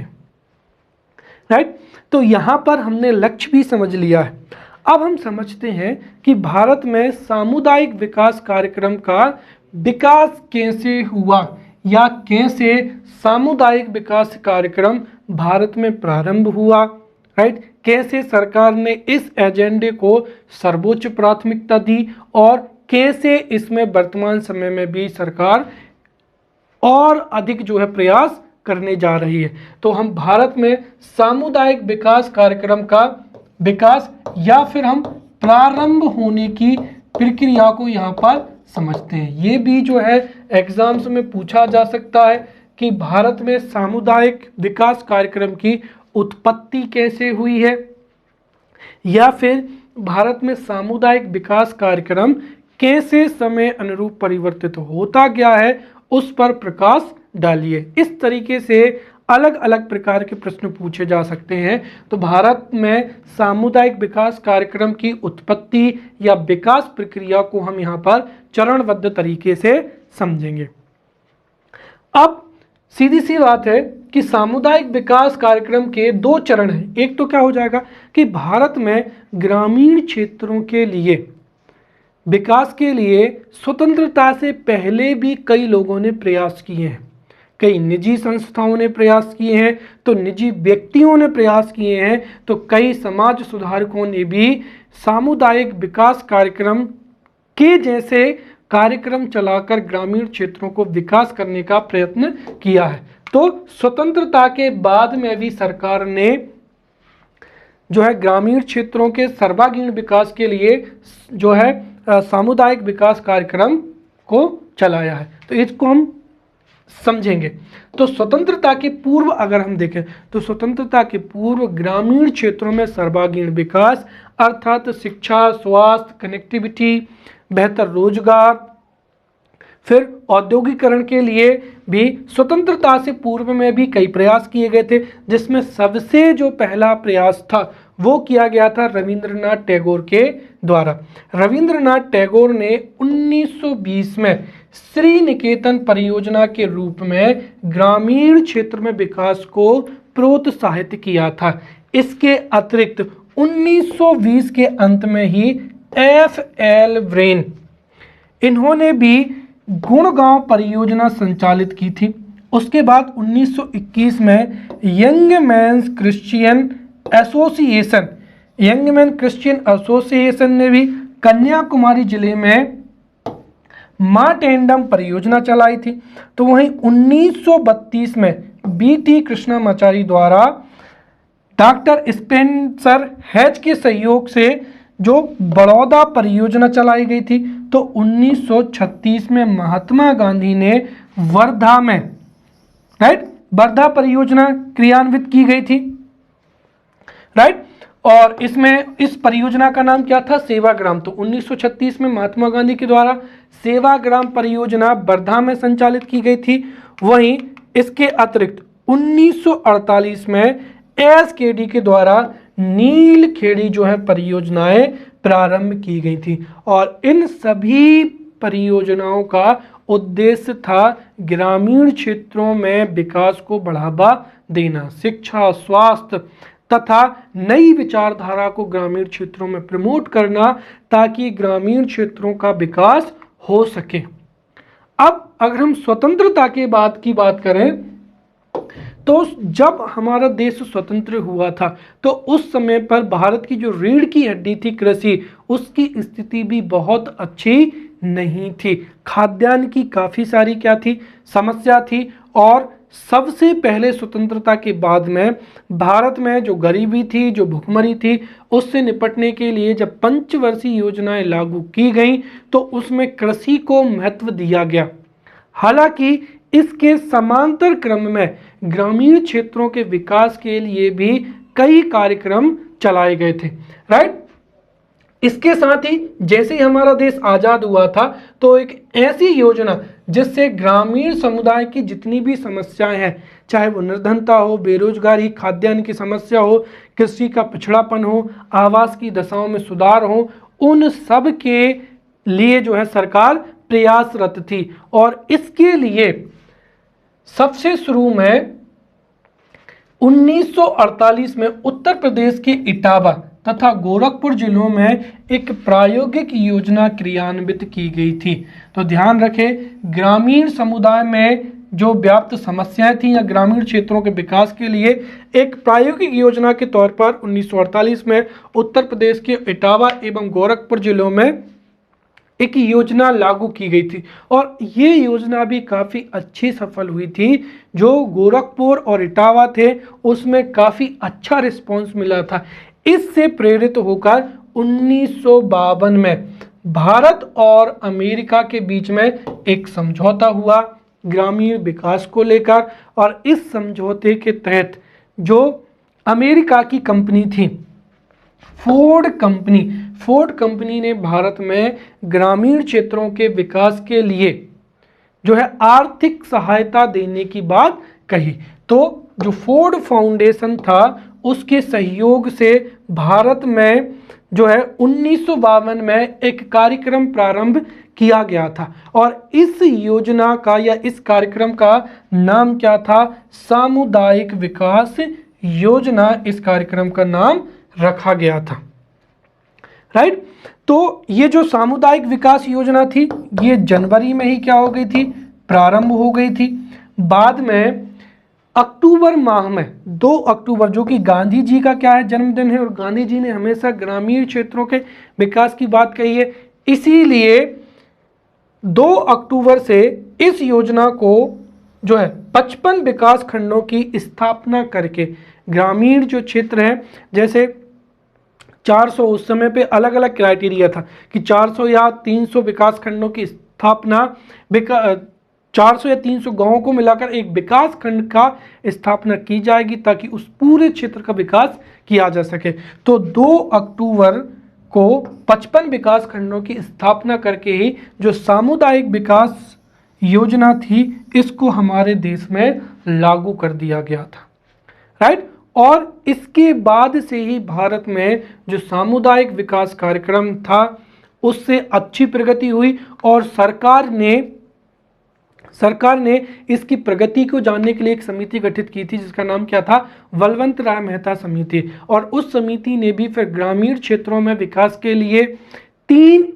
राइट। तो यहां पर हमने लक्ष्य भी समझ लिया है। अब हम समझते हैं कि भारत में सामुदायिक विकास कार्यक्रम का विकास कैसे हुआ या कैसे सामुदायिक विकास कार्यक्रम भारत में प्रारंभ हुआ, राइट। कैसे सरकार ने इस एजेंडे को सर्वोच्च प्राथमिकता दी और कैसे इसमें वर्तमान समय में भी सरकार और अधिक जो है प्रयास करने जा रही है। तो हम भारत में सामुदायिक विकास कार्यक्रम का विकास या फिर हम प्रारंभ होने की प्रक्रिया को यहाँ पर समझते हैं। ये भी जो है एग्जाम्स में पूछा जा सकता है कि भारत में सामुदायिक विकास कार्यक्रम की उत्पत्ति कैसे हुई है या फिर भारत में सामुदायिक विकास कार्यक्रम कैसे समय अनुरूप परिवर्तित होता गया है, उस पर प्रकाश डालिए। इस तरीके से अलग अलग प्रकार के प्रश्न पूछे जा सकते हैं। तो भारत में सामुदायिक विकास कार्यक्रम की उत्पत्ति या विकास प्रक्रिया को हम यहाँ पर चरणबद्ध तरीके से समझेंगे। अब सीधी सी बात है कि सामुदायिक विकास कार्यक्रम के दो चरण हैं। एक तो क्या हो जाएगा कि भारत में ग्रामीण क्षेत्रों के लिए विकास के लिए स्वतंत्रता से पहले भी कई लोगों ने प्रयास किए हैं, कई निजी संस्थाओं ने प्रयास किए हैं, तो निजी व्यक्तियों ने प्रयास किए हैं, तो कई समाज सुधारकों ने भी सामुदायिक विकास कार्यक्रम के जैसे कार्यक्रम चलाकर ग्रामीण क्षेत्रों को विकास करने का प्रयत्न किया है। तो स्वतंत्रता के बाद में भी सरकार ने जो है ग्रामीण क्षेत्रों के सर्वांगीण विकास के लिए जो है सामुदायिक विकास कार्यक्रम को चलाया है। तो इसको हम समझेंगे। तो स्वतंत्रता के पूर्व अगर हम देखें तो स्वतंत्रता के पूर्व ग्रामीण क्षेत्रों में सर्वांगीण विकास अर्थात शिक्षा, स्वास्थ्य, कनेक्टिविटी, बेहतर रोजगार, फिर औद्योगिकरण के लिए भी स्वतंत्रता से पूर्व में भी कई प्रयास किए गए थे, जिसमें सबसे जो पहला प्रयास था वो किया गया था रविंद्रनाथ टैगोर के द्वारा। रविंद्रनाथ टैगोर ने 1920 में श्री निकेतन परियोजना के रूप में ग्रामीण क्षेत्र में विकास को प्रोत्साहित किया था। इसके अतिरिक्त 1920 के अंत में ही एफ.एल. व्रेन, इन्होंने भी गुड़गांव परियोजना संचालित की थी। उसके बाद 1921 में यंग मैन क्रिश्चियन एसोसिएशन ने भी कन्याकुमारी जिले में मार्टेंडम परियोजना चलाई थी। तो वहीं 1932 में बी.टी. कृष्णामाचारी द्वारा डॉक्टर स्पेंसर हैज के सहयोग से जो बड़ौदा परियोजना चलाई गई थी। तो 1936 में महात्मा गांधी ने वर्धा में वर्धा परियोजना क्रियान्वित की गई थी। और इसमें इस परियोजना का नाम क्या था? सेवाग्राम। तो 1936 में महात्मा गांधी के द्वारा सेवाग्राम परियोजना वर्धा में संचालित की गई थी। वहीं इसके अतिरिक्त 1948 में एसकेडी के द्वारा नीलखेड़ी जो है परियोजनाएं प्रारंभ की गई थी। और इन सभी परियोजनाओं का उद्देश्य था ग्रामीण क्षेत्रों में विकास को बढ़ावा देना, शिक्षा, स्वास्थ्य तथा नई विचारधारा को ग्रामीण क्षेत्रों में प्रमोट करना, ताकि ग्रामीण क्षेत्रों का विकास हो सके। अब अगर हम स्वतंत्रता के बाद की बात करें, तो जब हमारा देश स्वतंत्र हुआ था तो उस समय पर भारत की जो रीढ़ की हड्डी थी कृषि, उसकी स्थिति भी बहुत अच्छी नहीं थी। खाद्यान्न की काफ़ी सारी क्या थी? समस्या थी। और सबसे पहले स्वतंत्रता के बाद में भारत में जो गरीबी थी, जो भुखमरी थी, उससे निपटने के लिए जब पंचवर्षीय योजनाएं लागू की गई तो उसमें कृषि को महत्व दिया गया। हालांकि इसके समांतर क्रम में ग्रामीण क्षेत्रों के विकास के लिए भी कई कार्यक्रम चलाए गए थे। इसके साथ ही जैसे ही हमारा देश आज़ाद हुआ था तो एक ऐसी योजना जिससे ग्रामीण समुदाय की जितनी भी समस्याएं हैं, चाहे वो निर्धनता हो, बेरोजगारी, खाद्यान्न की समस्या हो, कृषि का पिछड़ापन हो, आवास की दशाओं में सुधार हो, उन सब के लिए जो है सरकार प्रयासरत थी। और इसके लिए सबसे शुरू में 1948 में उत्तर प्रदेश के इटावा तथा गोरखपुर जिलों में एक प्रायोगिक योजना क्रियान्वित की गई थी। तो ध्यान रखें, ग्रामीण समुदाय में जो व्याप्त समस्याएं थी या ग्रामीण क्षेत्रों के विकास के लिए एक प्रायोगिक योजना के तौर पर 1948 में उत्तर प्रदेश के इटावा एवं गोरखपुर जिलों में एक योजना लागू की गई थी। और ये योजना भी काफ़ी अच्छी सफल हुई थी। जो गोरखपुर और इटावा थे उसमें काफ़ी अच्छा रिस्पॉन्स मिला था। इससे प्रेरित होकर 1952 में भारत और अमेरिका के बीच में एक समझौता हुआ ग्रामीण विकास को लेकर। और इस समझौते के तहत जो अमेरिका की कंपनी थी फोर्ड कंपनी ने भारत में ग्रामीण क्षेत्रों के विकास के लिए जो है आर्थिक सहायता देने की बात कही। तो जो फोर्ड फाउंडेशन था उसके सहयोग से भारत में जो है 1952 में एक कार्यक्रम प्रारंभ किया गया था। और इस योजना का या इस कार्यक्रम का नाम क्या था? सामुदायिक विकास योजना इस कार्यक्रम का नाम रखा गया था। तो ये जो सामुदायिक विकास योजना थी ये जनवरी में ही क्या हो गई थी? प्रारंभ हो गई थी। बाद में अक्टूबर माह में 2 अक्टूबर, जो कि गांधी जी का क्या है? जन्मदिन है। और गांधी जी ने हमेशा ग्रामीण क्षेत्रों के विकास की बात कही है, इसीलिए 2 अक्टूबर से इस योजना को जो है 55 विकास खंडों की स्थापना करके ग्रामीण जो क्षेत्र है, जैसे 400 उस समय पे अलग अलग क्राइटेरिया था कि 400 या 300 विकास खंडों की स्थापना, 400 या 300 गांवों को मिलाकर एक विकास खंड का स्थापना की जाएगी ताकि उस पूरे क्षेत्र का विकास किया जा सके। तो 2 अक्टूबर को 55 विकास खंडों की स्थापना करके ही जो सामुदायिक विकास योजना थी इसको हमारे देश में लागू कर दिया गया था। और इसके बाद से ही भारत में जो सामुदायिक विकास कार्यक्रम था उससे अच्छी प्रगति हुई और सरकार ने इसकी प्रगति को जानने के लिए एक समिति गठित की थी जिसका नाम क्या था, बलवंत राय मेहता समिति। और उस समिति ने भी फिर ग्रामीण क्षेत्रों में विकास के लिए तीन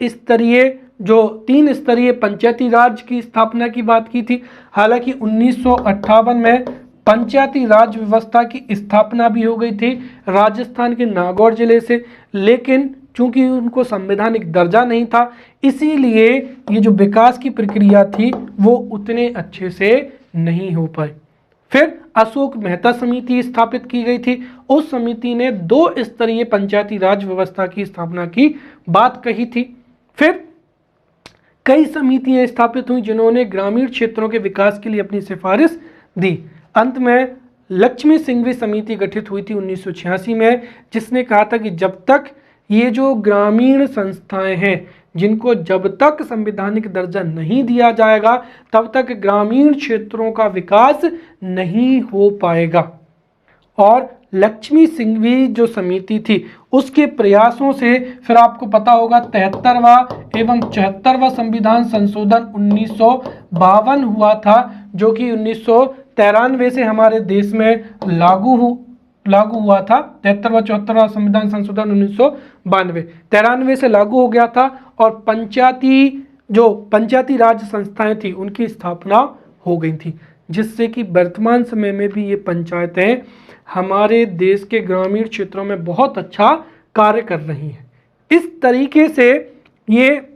स्तरीय पंचायती राज की स्थापना की बात की थी। हालांकि 1958 में पंचायती राज व्यवस्था की स्थापना भी हो गई थी राजस्थान के नागौर जिले से, लेकिन चूंकि उनको संवैधानिक दर्जा नहीं था इसीलिए ये जो विकास की प्रक्रिया थी वो उतने अच्छे से नहीं हो पाई। फिर अशोक मेहता समिति स्थापित की गई थी। उस समिति ने 2 स्तरीय पंचायती राज व्यवस्था की स्थापना की बात कही थी। फिर कई समितियां स्थापित हुई जिन्होंने ग्रामीण क्षेत्रों के विकास के लिए अपनी सिफारिश दी। अंत में लक्ष्मी सिंघवी समिति गठित हुई थी 1986 में, जिसने कहा था कि जब तक ये जो ग्रामीण संस्थाएं हैं जिनको जब तक संवैधानिक दर्जा नहीं दिया जाएगा तब तक ग्रामीण क्षेत्रों का विकास नहीं हो पाएगा। और लक्ष्मी सिंघवी जो समिति थी उसके प्रयासों से फिर आपको पता होगा 73वां एवं 74वां संविधान संशोधन 1952 हुआ था, जो कि 1993 से हमारे देश में लागू हुआ था। 73वां 74वां संविधान संशोधन 1992 93 से लागू हो गया था और पंचायती राज संस्थाएं थी उनकी स्थापना हो गई थी, जिससे कि वर्तमान समय में भी ये पंचायतें हमारे देश के ग्रामीण क्षेत्रों में बहुत अच्छा कार्य कर रही हैं। इस तरीके से ये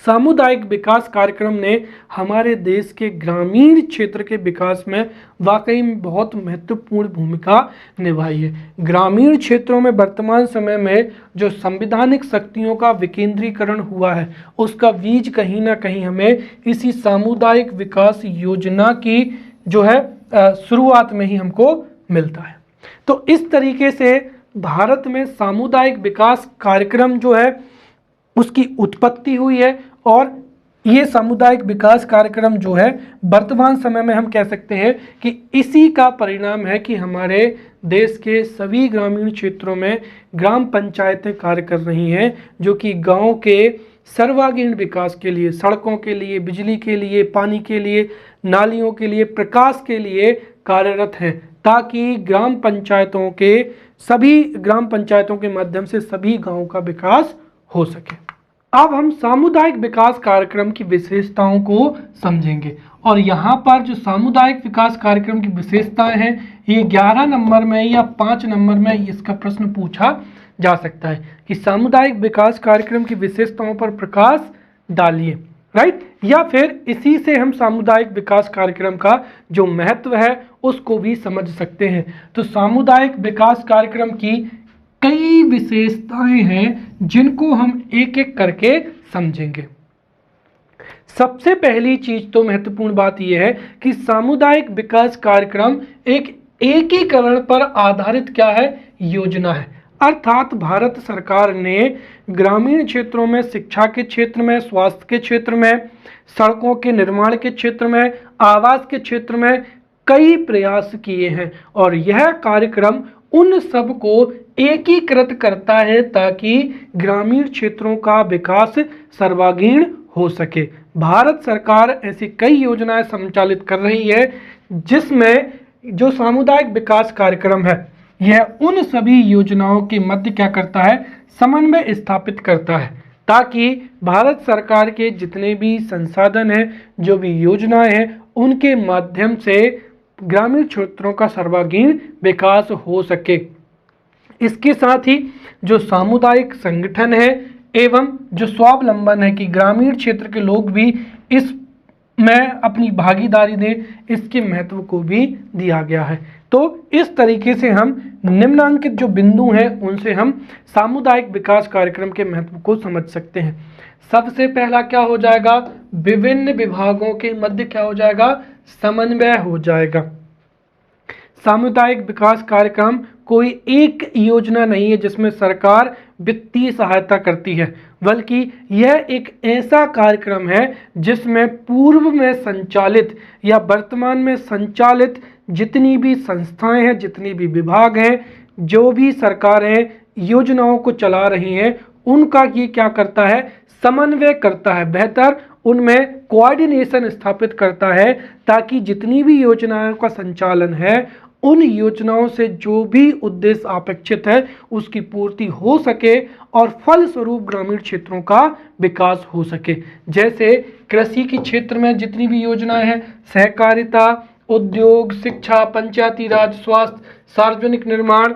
सामुदायिक विकास कार्यक्रम ने हमारे देश के ग्रामीण क्षेत्र के विकास में वाकई में बहुत महत्वपूर्ण भूमिका निभाई है। ग्रामीण क्षेत्रों में वर्तमान समय में जो संवैधानिक शक्तियों का विकेंद्रीकरण हुआ है उसका बीज कहीं ना कहीं हमें इसी सामुदायिक विकास योजना की जो है शुरुआत में ही हमको मिलता है। तो इस तरीके से भारत में सामुदायिक विकास कार्यक्रम जो है उसकी उत्पत्ति हुई है और ये सामुदायिक विकास कार्यक्रम जो है वर्तमान समय में हम कह सकते हैं कि इसी का परिणाम है कि हमारे देश के सभी ग्रामीण क्षेत्रों में ग्राम पंचायतें कार्य कर रही हैं, जो कि गांव के सर्वांगीण विकास के लिए, सड़कों के लिए, बिजली के लिए, पानी के लिए, नालियों के लिए, प्रकाश के लिए कार्यरत हैं, ताकि ग्राम पंचायतों के माध्यम से सभी गांवों का विकास हो सके। अब हम सामुदायिक विकास कार्यक्रम की विशेषताओं को समझेंगे और यहाँ पर जो सामुदायिक विकास कार्यक्रम की विशेषताएं हैं ये 11 नंबर में या 5 नंबर में इसका प्रश्न पूछा जा सकता है कि सामुदायिक विकास कार्यक्रम की विशेषताओं पर प्रकाश डालिए, राइट। या फिर इसी से हम सामुदायिक विकास कार्यक्रम का जो महत्व है उसको भी समझ सकते हैं। तो सामुदायिक विकास कार्यक्रम की कई विशेषताएं हैं जिनको हम एक एक करके समझेंगे। सबसे पहली चीज तो महत्वपूर्ण बात यह है कि सामुदायिक विकास कार्यक्रम एक एकीकरण पर आधारित क्या है, योजना है। अर्थात भारत सरकार ने ग्रामीण क्षेत्रों में शिक्षा के क्षेत्र में, स्वास्थ्य के क्षेत्र में, सड़कों के निर्माण के क्षेत्र में, आवास के क्षेत्र में कई प्रयास किए हैं और यह कार्यक्रम उन सब को एकीकृत करता है ताकि ग्रामीण क्षेत्रों का विकास सर्वांगीण हो सके। भारत सरकार ऐसी कई योजनाएं संचालित कर रही है जिसमें जो सामुदायिक विकास कार्यक्रम है यह उन सभी योजनाओं के मध्य क्या करता है, समन्वय स्थापित करता है, ताकि भारत सरकार के जितने भी संसाधन हैं, जो भी योजनाएं हैं, उनके माध्यम से ग्रामीण क्षेत्रों का सर्वांगीण विकास हो सके। इसके साथ ही जो सामुदायिक संगठन है एवं जो स्वावलंबन है कि ग्रामीण क्षेत्र के लोग भी इसमें अपनी भागीदारी दें, इसके महत्व को भी दिया गया है। तो इस तरीके से हम निम्नांकित जो बिंदु हैं उनसे हम सामुदायिक विकास कार्यक्रम के महत्व को समझ सकते हैं। सबसे पहला क्या हो जाएगा, विभिन्न विभागों के मध्य क्या हो जाएगा, समन्वय हो जाएगा। सामुदायिक विकास कार्यक्रम कोई एक योजना नहीं है जिसमें सरकार वित्तीय सहायता करती है, बल्कि यह एक ऐसा कार्यक्रम है जिसमें पूर्व में संचालित या वर्तमान में संचालित जितनी भी संस्थाएं हैं, जितनी भी विभाग हैं, जो भी सरकारें योजनाओं को चला रही हैं, उनका ये क्या करता है, समन्वय करता है, बेहतर उनमें कोऑर्डिनेशन स्थापित करता है, ताकि जितनी भी योजनाओं का संचालन है, उन योजनाओं से जो भी उद्देश्य अपेक्षित है उसकी पूर्ति हो सके और फलस्वरूप ग्रामीण क्षेत्रों का विकास हो सके। जैसे कृषि के क्षेत्र में जितनी भी योजनाएं हैं, सहकारिता, उद्योग, शिक्षा, पंचायती राज, स्वास्थ्य, सार्वजनिक निर्माण,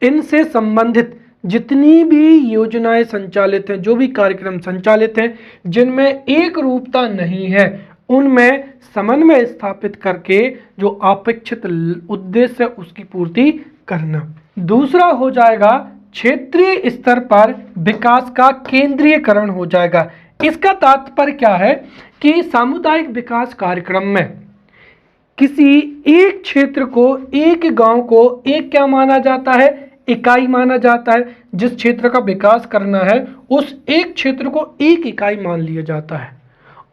इनसे संबंधित जितनी भी योजनाएं संचालित हैं, जो भी कार्यक्रम संचालित हैं, जिनमें एक रूपता नहीं है, उनमें समन्वय स्थापित करके जो अपेक्षित उद्देश्य है उसकी पूर्ति करना। दूसरा हो जाएगा क्षेत्रीय स्तर पर विकास का केंद्रीयकरण हो जाएगा। इसका तात्पर्य क्या है कि सामुदायिक विकास कार्यक्रम में किसी एक क्षेत्र को, एक गांव को एक क्या माना जाता है, इकाई माना जाता है। जिस क्षेत्र का विकास करना है उस एक क्षेत्र को एक इकाई मान लिया जाता है,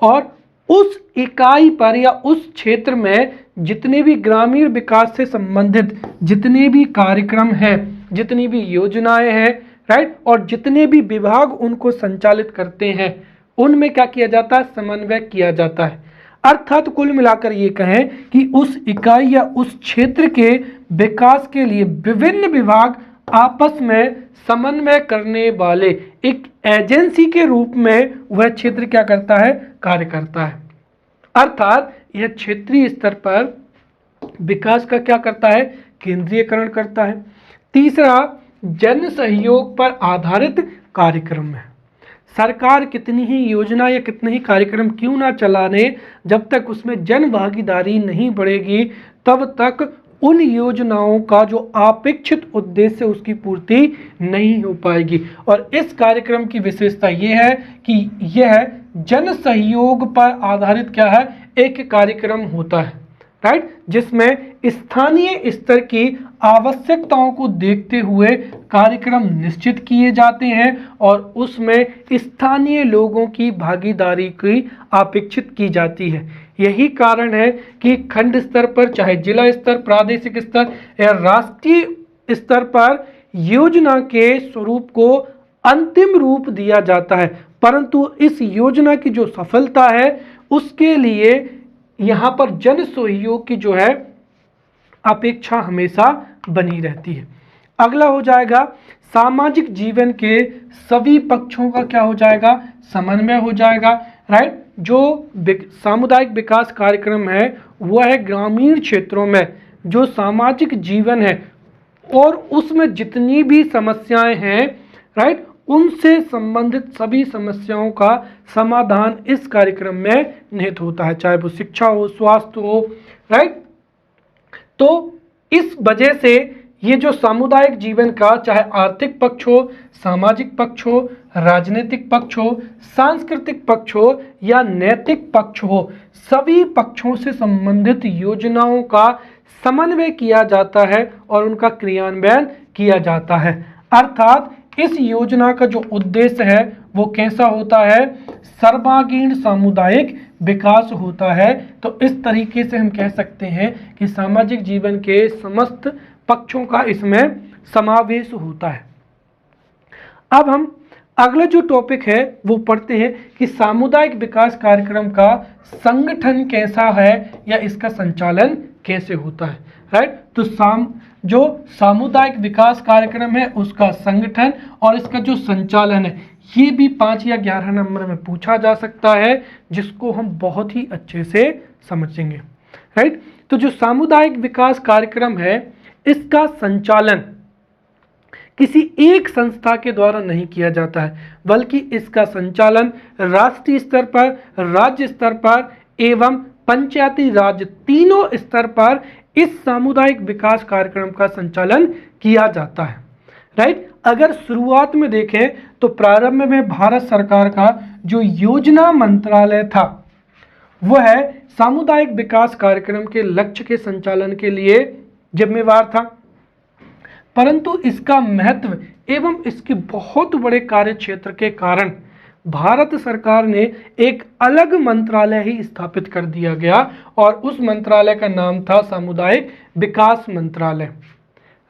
और उस इकाई पर या उस क्षेत्र में जितने भी ग्रामीण विकास से संबंधित जितने भी कार्यक्रम हैं, जितनी भी योजनाएं हैं, राइट, और जितने भी विभाग उनको संचालित करते हैं, उनमें क्या किया जाता है, समन्वय किया जाता है। अर्थात कुल मिलाकर ये कहें कि उस इकाई या उस क्षेत्र के विकास के लिए विभिन्न विभाग आपस में समन्वय करने वाले एक एजेंसी के रूप में वह क्षेत्र क्या करता है, कार्य करता है। अर्थात यह क्षेत्रीय स्तर पर विकास का क्या करता है, केंद्रीयकरण करता है। तीसरा, जन सहयोग पर आधारित कार्यक्रम है। सरकार कितनी ही योजना या कितने ही कार्यक्रम क्यों ना चलाने, जब तक उसमें जन भागीदारी नहीं बढ़ेगी तब तक उन योजनाओं का जो अपेक्षित उद्देश्य उसकी पूर्ति नहीं हो पाएगी। और इस कार्यक्रम की विशेषता यह है कि यह जन सहयोग पर आधारित क्या है, एक कार्यक्रम होता है, राइट, जिसमें स्थानीय स्तर की आवश्यकताओं को देखते हुए कार्यक्रम निश्चित किए जाते हैं और उसमें स्थानीय लोगों की भागीदारी की अपेक्षित की जाती है। यही कारण है कि खंड स्तर पर, चाहे जिला स्तर, प्रादेशिक स्तर या राष्ट्रीय स्तर पर योजना के स्वरूप को अंतिम रूप दिया जाता है, परंतु इस योजना की जो सफलता है उसके लिए यहाँ पर जन सहयोग की जो है अपेक्षा हमेशा बनी रहती है। अगला हो जाएगा सामाजिक जीवन के सभी पक्षों का क्या हो जाएगा, समन्वय हो जाएगा, राइट। जो सामुदायिक विकास कार्यक्रम है वह है ग्रामीण क्षेत्रों में जो सामाजिक जीवन है और उसमें जितनी भी समस्याएं हैं, राइट, उनसे संबंधित सभी समस्याओं का समाधान इस कार्यक्रम में निहित होता है, चाहे वो शिक्षा हो, स्वास्थ्य हो, राइट। तो इस वजह से ये जो सामुदायिक जीवन का, चाहे आर्थिक पक्ष हो, सामाजिक पक्ष हो, राजनीतिक पक्ष हो, सांस्कृतिक पक्ष हो या नैतिक पक्ष हो, सभी पक्षों से संबंधित योजनाओं का समन्वय किया जाता है और उनका क्रियान्वयन किया जाता है। अर्थात इस योजना का जो उद्देश्य है वो कैसा होता है, सर्वांगीण सामुदायिक विकास होता है। तो इस तरीके से हम कह सकते हैं कि सामाजिक जीवन के समस्त पक्षों का इसमें समावेश होता है। अब हम अगला जो टॉपिक है वो पढ़ते हैं कि सामुदायिक विकास कार्यक्रम का संगठन कैसा है या इसका संचालन कैसे होता है, राइट। तो जो सामुदायिक विकास कार्यक्रम है उसका संगठन और इसका जो संचालन है ये भी 5 या 11 नंबर में पूछा जा सकता है, जिसको हम बहुत ही अच्छे से समझेंगे, राइट। तो जो सामुदायिक विकास कार्यक्रम है इसका संचालन किसी एक संस्था के द्वारा नहीं किया जाता है, बल्कि इसका संचालन राष्ट्रीय स्तर पर, राज्य स्तर पर एवं पंचायती राज तीनों स्तर पर इस सामुदायिक विकास कार्यक्रम का संचालन किया जाता है, राइट। अगर शुरुआत में देखें तो प्रारंभ में भारत सरकार का जो योजना मंत्रालय था वह सामुदायिक विकास कार्यक्रम के लक्ष्य के संचालन के लिए जिम्मेवार था, परंतु इसका महत्व एवं इसके बहुत बड़े कार्य क्षेत्र के कारण भारत सरकार ने एक अलग मंत्रालय ही स्थापित कर दिया गया और उस मंत्रालय का नाम था सामुदायिक विकास मंत्रालय,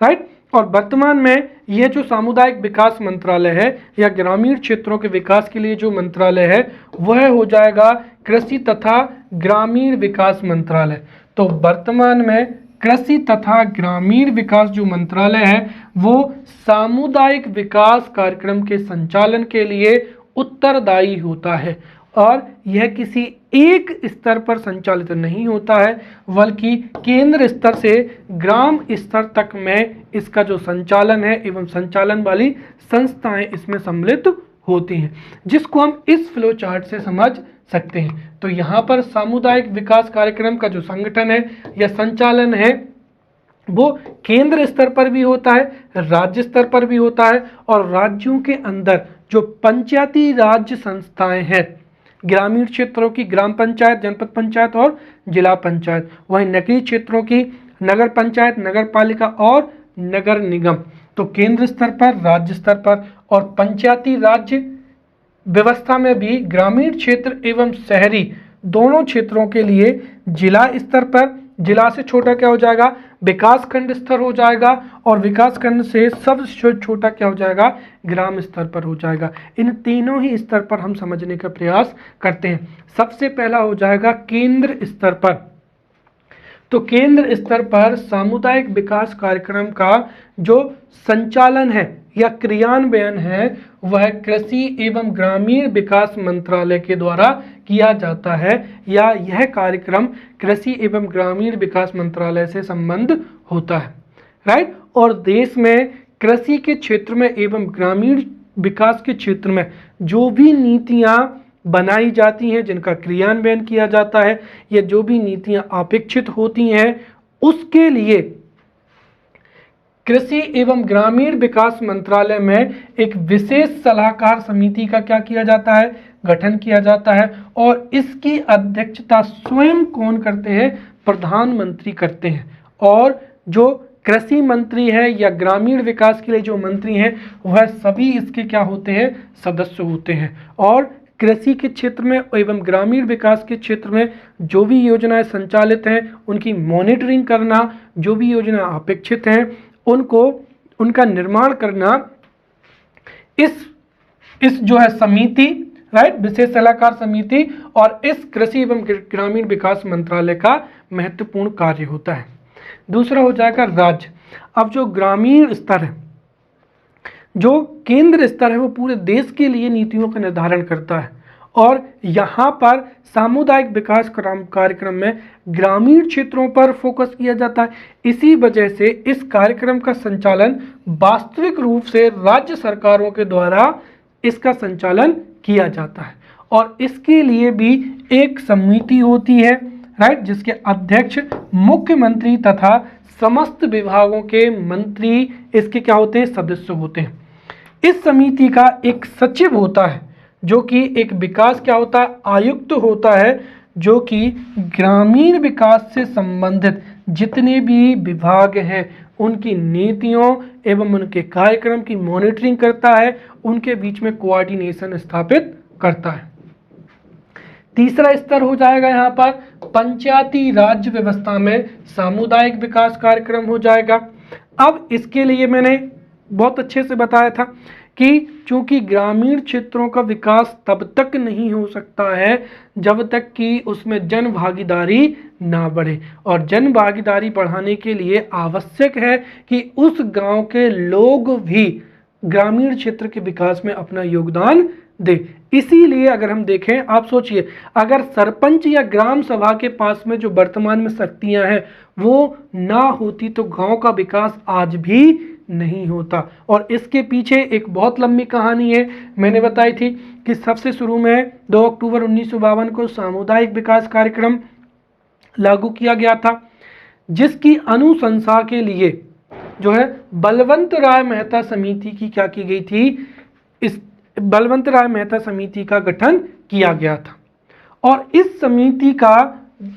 राइट। और वर्तमान में यह जो सामुदायिक विकास मंत्रालय है या ग्रामीण क्षेत्रों के विकास के लिए जो मंत्रालय है वह हो जाएगा कृषि तथा ग्रामीण विकास मंत्रालय। तो वर्तमान में कृषि तथा ग्रामीण विकास जो मंत्रालय है वो सामुदायिक विकास कार्यक्रम के संचालन के लिए उत्तरदायी होता है और यह किसी एक स्तर पर संचालित नहीं होता है बल्कि केंद्र स्तर से ग्राम स्तर तक में इसका जो संचालन है एवं संचालन वाली संस्थाएं इसमें सम्मिलित होती हैं, जिसको हम इस फ्लो चार्ट से समझ सकते हैं। तो यहाँ पर सामुदायिक विकास कार्यक्रम का जो संगठन है या संचालन है वो केंद्र स्तर पर भी होता है, राज्य स्तर पर भी होता है और राज्यों के अंदर जो पंचायती राज संस्थाएं हैं, ग्रामीण क्षेत्रों की ग्राम पंचायत, जनपद पंचायत और जिला पंचायत, वहीं नगरीय क्षेत्रों की नगर पंचायत, नगर पालिका और नगर निगम। तो केंद्र स्तर पर, राज्य स्तर पर और पंचायती राज्य व्यवस्था में भी ग्रामीण क्षेत्र एवं शहरी दोनों क्षेत्रों के लिए जिला स्तर पर, जिला से छोटा क्या हो जाएगा विकास खंड स्तर हो जाएगा और विकास खंड से सबसे छोटा क्या हो जाएगा ग्राम स्तर पर हो जाएगा। इन तीनों ही स्तर पर हम समझने का प्रयास करते हैं। सबसे पहला हो जाएगा केंद्र स्तर पर। तो केंद्र स्तर पर सामुदायिक विकास कार्यक्रम का जो संचालन है या क्रियान्वयन है वह कृषि एवं ग्रामीण विकास मंत्रालय के द्वारा किया जाता है या यह कार्यक्रम कृषि एवं ग्रामीण विकास मंत्रालय से संबंध होता है, राइट। और देश में कृषि के क्षेत्र में एवं ग्रामीण विकास के क्षेत्र में जो भी नीतियां बनाई जाती हैं, जिनका क्रियान्वयन किया जाता है या जो भी नीतियां अपेक्षित होती हैं उसके लिए कृषि एवं ग्रामीण विकास मंत्रालय में एक विशेष सलाहकार समिति का क्या किया जाता है गठन किया जाता है और इसकी अध्यक्षता स्वयं कौन करते हैं प्रधानमंत्री करते हैं और जो कृषि मंत्री है या ग्रामीण विकास के लिए जो मंत्री हैं वह सभी इसके क्या होते हैं सदस्य होते हैं और कृषि के क्षेत्र में एवं ग्रामीण विकास के क्षेत्र में जो भी योजनाएं संचालित हैं उनकी मॉनिटरिंग करना, जो भी योजना अपेक्षित हैं उनको उनका निर्माण करना इस जो है समिति, राइट, विशेष सलाहकार समिति और इस कृषि एवं ग्रामीण विकास मंत्रालय का महत्वपूर्ण कार्य होता है। दूसरा हो जाएगा राज्य। अब जो ग्रामीण स्तर है, जो केंद्र स्तर है वो पूरे देश के लिए नीतियों का निर्धारण करता है और यहाँ पर सामुदायिक विकास कार्यक्रम में ग्रामीण क्षेत्रों पर फोकस किया जाता है। इसी वजह से इस कार्यक्रम का संचालन वास्तविक रूप से राज्य सरकारों के द्वारा इसका संचालन किया जाता है और इसके लिए भी एक समिति होती है, राइट, जिसके अध्यक्ष मुख्यमंत्री तथा समस्त विभागों के मंत्री इसके क्या होते हैं सदस्य होते हैं। इस समिति का एक सचिव होता है जो कि एक विकास क्या होता है आयुक्त होता है जो कि ग्रामीण विकास से संबंधित जितने भी विभाग हैं उनकी नीतियों एवं उनके कार्यक्रम की मॉनिटरिंग करता है, उनके बीच में कोऑर्डिनेशन स्थापित करता है। तीसरा स्तर हो जाएगा यहाँ पर पंचायती राज व्यवस्था में सामुदायिक विकास कार्यक्रम हो जाएगा। अब इसके लिए मैंने बहुत अच्छे से बताया था कि चूंकि ग्रामीण क्षेत्रों का विकास तब तक नहीं हो सकता है जब तक कि उसमें जन भागीदारी ना बढ़े और जन भागीदारी बढ़ाने के लिए आवश्यक है कि उस गांव के लोग भी ग्रामीण क्षेत्र के विकास में अपना योगदान दे। इसीलिए अगर हम देखें, आप सोचिए अगर सरपंच या ग्राम सभा के पास में जो वर्तमान में शक्तियां हैं वो ना होती तो गांव का विकास आज भी नहीं होता। और इसके पीछे एक बहुत लंबी कहानी है। मैंने बताई थी कि सबसे शुरू में 2 अक्टूबर 1952 को सामुदायिक विकास कार्यक्रम लागू किया गया था, जिसकी अनुशंसा के लिए जो है बलवंत राय मेहता समिति की क्या की गई थी, इस बलवंत राय मेहता समिति का गठन किया गया था। और इस समिति का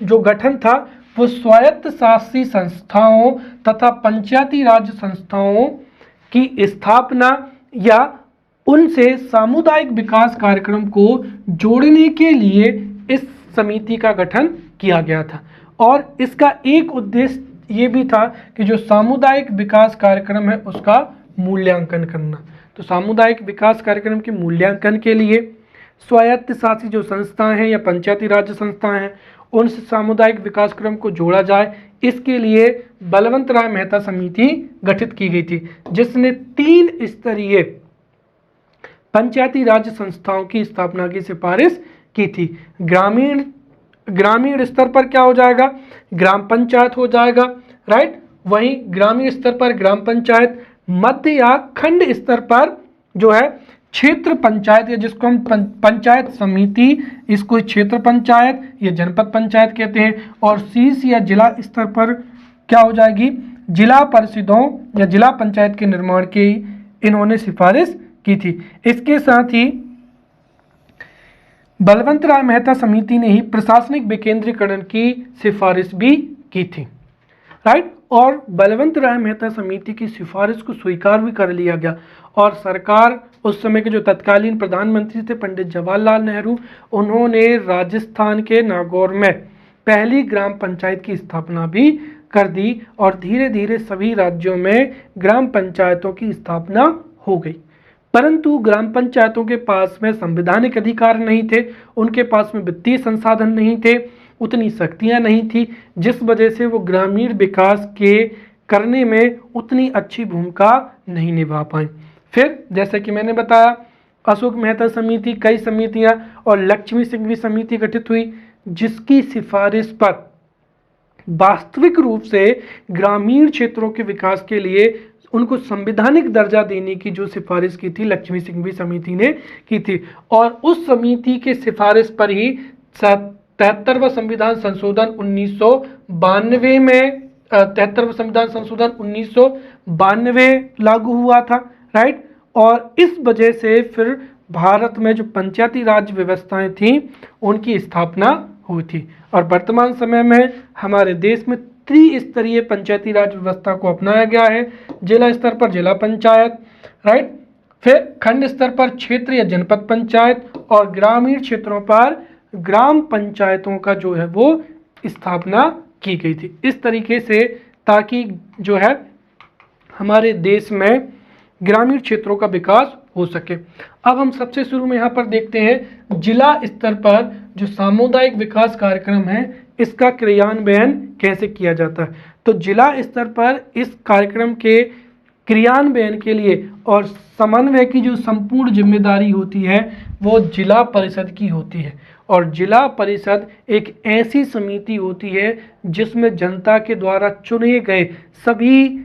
जो गठन था वो स्वायत्त शासी संस्थाओं तथा पंचायती राज संस्थाओं की स्थापना या उनसे सामुदायिक विकास कार्यक्रम को जोड़ने के लिए इस समिति का गठन किया गया था। और इसका एक उद्देश्य ये भी था कि जो सामुदायिक विकास कार्यक्रम है उसका मूल्यांकन करना। तो सामुदायिक विकास कार्यक्रम के मूल्यांकन के लिए स्वायत्त शासी जो संस्थाएं हैं या पंचायती राज संस्थाएं हैं उन सामुदायिक विकास क्रम को जोड़ा जाए, इसके लिए बलवंत राय मेहता समिति गठित की गई थी, जिसने 3 स्तरीय पंचायती राज संस्थाओं की स्थापना की सिफारिश की थी। ग्रामीण स्तर पर क्या हो जाएगा, ग्राम पंचायत हो जाएगा, राइट। वहीं ग्रामीण स्तर पर ग्राम पंचायत, मध्य या खंड स्तर पर जो है क्षेत्र पंचायत या जिसको हम पंचायत समिति, इसको क्षेत्र पंचायत या जनपद पंचायत कहते हैं, और शीर्ष या जिला स्तर पर क्या हो जाएगी, जिला परिषदों या जिला पंचायत के निर्माण की इन्होंने सिफारिश की थी। इसके साथ ही बलवंत राय मेहता समिति ने ही प्रशासनिक विकेंद्रीकरण की सिफारिश भी की थी, राइट। और बलवंत राय मेहता समिति की सिफारिश को स्वीकार भी कर लिया गया और सरकार, उस समय के जो तत्कालीन प्रधानमंत्री थे पंडित जवाहरलाल नेहरू, उन्होंने राजस्थान के नागौर में पहली ग्राम पंचायत की स्थापना भी कर दी और धीरे धीरे सभी राज्यों में ग्राम पंचायतों की स्थापना हो गई। परंतु ग्राम पंचायतों के पास में संवैधानिक अधिकार नहीं थे, उनके पास में वित्तीय संसाधन नहीं थे, उतनी शक्तियां नहीं थी, जिस वजह से वो ग्रामीण विकास के करने में उतनी अच्छी भूमिका नहीं निभा पाए। फिर जैसे कि मैंने बताया, अशोक मेहता समिति, कई समितियां और लक्ष्मी सिंघवी समिति गठित हुई, जिसकी सिफारिश पर वास्तविक रूप से ग्रामीण क्षेत्रों के विकास के लिए उनको संवैधानिक दर्जा देने की जो सिफारिश की थी लक्ष्मी सिंघवी समिति ने की थी। और उस समिति के सिफारिश पर ही 73वां संविधान संशोधन 1992 में 73वां संविधान संशोधन 1992 लागू हुआ था, राइट। और इस वजह से फिर भारत में जो पंचायती राज व्यवस्थाएं थी उनकी स्थापना हुई थी और वर्तमान समय में हमारे देश में त्रिस्तरीय पंचायती राज व्यवस्था को अपनाया गया है। जिला स्तर पर जिला पंचायत, राइट, फिर खंड स्तर पर क्षेत्र या जनपद पंचायत और ग्रामीण क्षेत्रों पर ग्राम पंचायतों का जो है वो स्थापना की गई थी। इस तरीके से ताकि जो है हमारे देश में ग्रामीण क्षेत्रों का विकास हो सके। अब हम सबसे शुरू में यहाँ पर देखते हैं जिला स्तर पर जो सामुदायिक विकास कार्यक्रम है इसका क्रियान्वयन कैसे किया जाता है। तो जिला स्तर पर इस कार्यक्रम के क्रियान्वयन के लिए और समन्वय की जो संपूर्ण जिम्मेदारी होती है वो जिला परिषद की होती है। और जिला परिषद एक ऐसी समिति होती है जिसमें जनता के द्वारा चुने गए सभी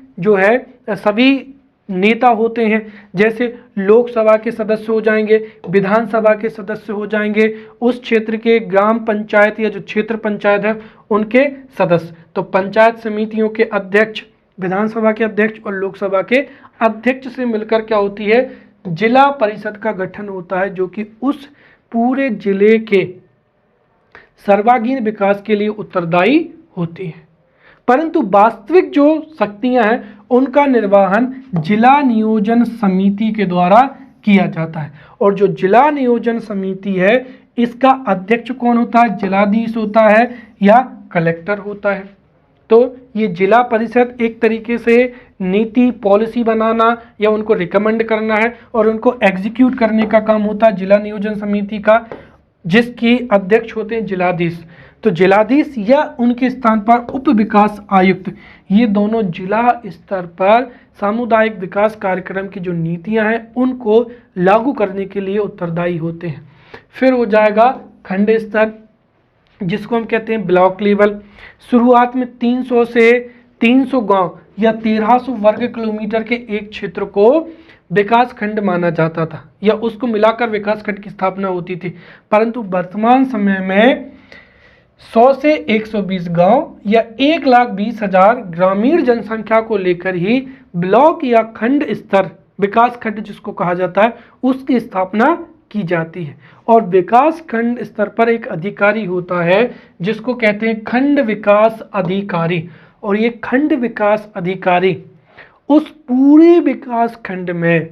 नेता होते हैं। जैसे लोकसभा के सदस्य हो जाएंगे, विधानसभा के सदस्य हो जाएंगे, उस क्षेत्र के ग्राम पंचायत या जो क्षेत्र पंचायत है उनके सदस्य। तो पंचायत समितियों के अध्यक्ष, विधानसभा के अध्यक्ष और लोकसभा के अध्यक्ष से मिलकर क्या होती है, जिला परिषद का गठन होता है, जो कि उस पूरे जिले के सर्वांगीण विकास के लिए उत्तरदायी होती है। परंतु वास्तविक जो शक्तियां हैं उनका निर्वहन जिला नियोजन समिति के द्वारा किया जाता है। और जो जिला नियोजन समिति है इसका अध्यक्ष कौन होता है, जिलाधीश होता है या कलेक्टर होता है। तो ये जिला परिषद एक तरीके से नीति पॉलिसी बनाना या उनको रिकमेंड करना है और उनको एग्जीक्यूट करने का काम होता है जिला नियोजन समिति का, जिसकी अध्यक्ष होते हैं जिलाधीश। तो जिलाधीश या उनके स्थान पर उप विकास आयुक्त, ये दोनों जिला स्तर पर सामुदायिक विकास कार्यक्रम की जो नीतियां हैं उनको लागू करने के लिए उत्तरदायी होते हैं। फिर हो जाएगा खंड स्तर, जिसको हम कहते हैं ब्लॉक लेवल। शुरुआत में 300 से 300 गांव या 1300 वर्ग किलोमीटर के एक क्षेत्र को विकास खंड माना जाता था या उसको मिलाकर विकास खंड की स्थापना होती थी। परंतु वर्तमान समय में 100 से 120 गांव या 1,20,000 ग्रामीण जनसंख्या को लेकर ही ब्लॉक या खंड स्तर विकास खंड जिसको कहा जाता है उसकी स्थापना की जाती है। और विकास खंड स्तर पर एक अधिकारी होता है जिसको कहते हैं खंड विकास अधिकारी। और ये खंड विकास अधिकारी उस पूरे विकास खंड में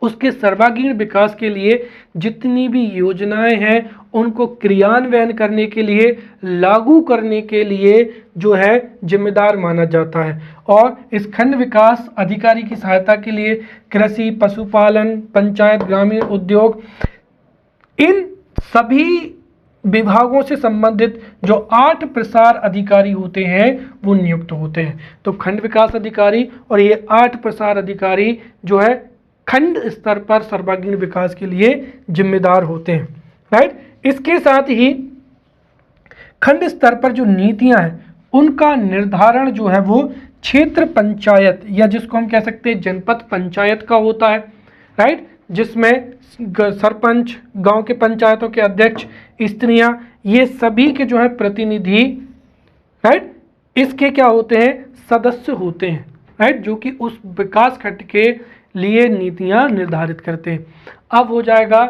उसके सर्वांगीण विकास के लिए जितनी भी योजनाएं हैं उनको क्रियान्वयन करने के लिए, लागू करने के लिए जो है जिम्मेदार माना जाता है। और इस खंड विकास अधिकारी की सहायता के लिए कृषि, पशुपालन, पंचायत, ग्रामीण उद्योग, इन सभी विभागों से संबंधित जो 8 प्रसार अधिकारी होते हैं वो नियुक्त होते हैं। तो खंड विकास अधिकारी और ये 8 प्रसार अधिकारी जो है खंड स्तर पर सर्वांगीण विकास के लिए जिम्मेदार होते हैं, राइट। इसके साथ ही खंड स्तर पर जो नीतियां हैं उनका निर्धारण जो है वो क्षेत्र पंचायत या जिसको हम कह सकते हैं जनपद पंचायत का होता है, राइट, जिसमें सरपंच, गांव के पंचायतों के अध्यक्ष, स्त्रियां, ये सभी के जो है प्रतिनिधि, राइट, इसके क्या होते हैं, सदस्य होते हैं, राइट, जो कि उस विकास खंड के लिए नीतियां निर्धारित करते हैं। अब हो जाएगा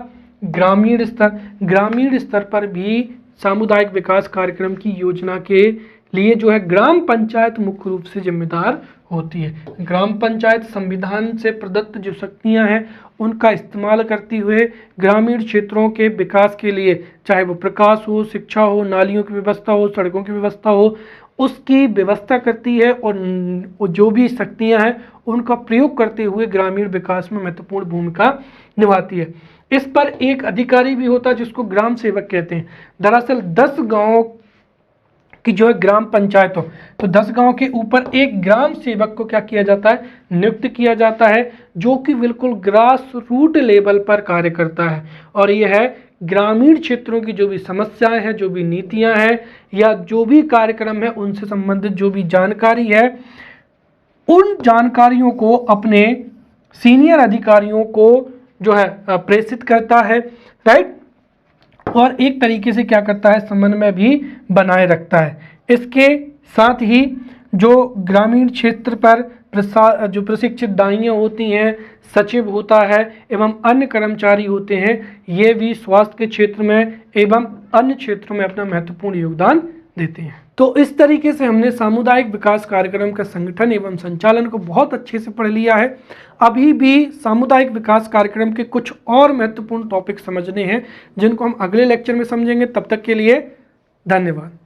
ग्रामीण स्तर। ग्रामीण स्तर पर भी सामुदायिक विकास कार्यक्रम की योजना के लिए जो है ग्राम पंचायत मुख्य रूप से जिम्मेदार होती है। ग्राम पंचायत संविधान से प्रदत्त जो शक्तियां हैं उनका इस्तेमाल करते हुए ग्रामीण क्षेत्रों के विकास के लिए, चाहे वो प्रकाश हो, शिक्षा हो, नालियों की व्यवस्था हो, सड़कों की व्यवस्था हो, उसकी व्यवस्था करती है और जो भी शक्तियां हैं उनका प्रयोग करते हुए ग्रामीण विकास में महत्वपूर्ण भूमिका निभाती है। इस पर एक अधिकारी भी होता है जिसको ग्राम सेवक कहते हैं। दरअसल 10 गांवों कि जो है ग्राम पंचायत हो, तो 10 गांव के ऊपर एक ग्राम सेवक को क्या किया जाता है, नियुक्त किया जाता है, जो कि बिल्कुल ग्रास रूट लेवल पर कार्य करता है। और यह है ग्रामीण क्षेत्रों की जो भी समस्याएं हैं, जो भी नीतियां हैं या जो भी कार्यक्रम है उनसे संबंधित जो भी जानकारी है, उन जानकारियों को अपने सीनियर अधिकारियों को जो है प्रेषित करता है, राइट, और एक तरीके से क्या करता है, समन्वय भी बनाए रखता है। इसके साथ ही जो ग्रामीण क्षेत्र पर जो प्रशिक्षित दाइयाँ होती हैं, सचिव होता है एवं अन्य कर्मचारी होते हैं, ये भी स्वास्थ्य के क्षेत्र में एवं अन्य क्षेत्रों में अपना महत्वपूर्ण योगदान देते हैं। तो इस तरीके से हमने सामुदायिक विकास कार्यक्रम का संगठन एवं संचालन को बहुत अच्छे से पढ़ लिया है। अभी भी सामुदायिक विकास कार्यक्रम के कुछ और महत्वपूर्ण टॉपिक समझने हैं जिनको हम अगले लेक्चर में समझेंगे। तब तक के लिए धन्यवाद।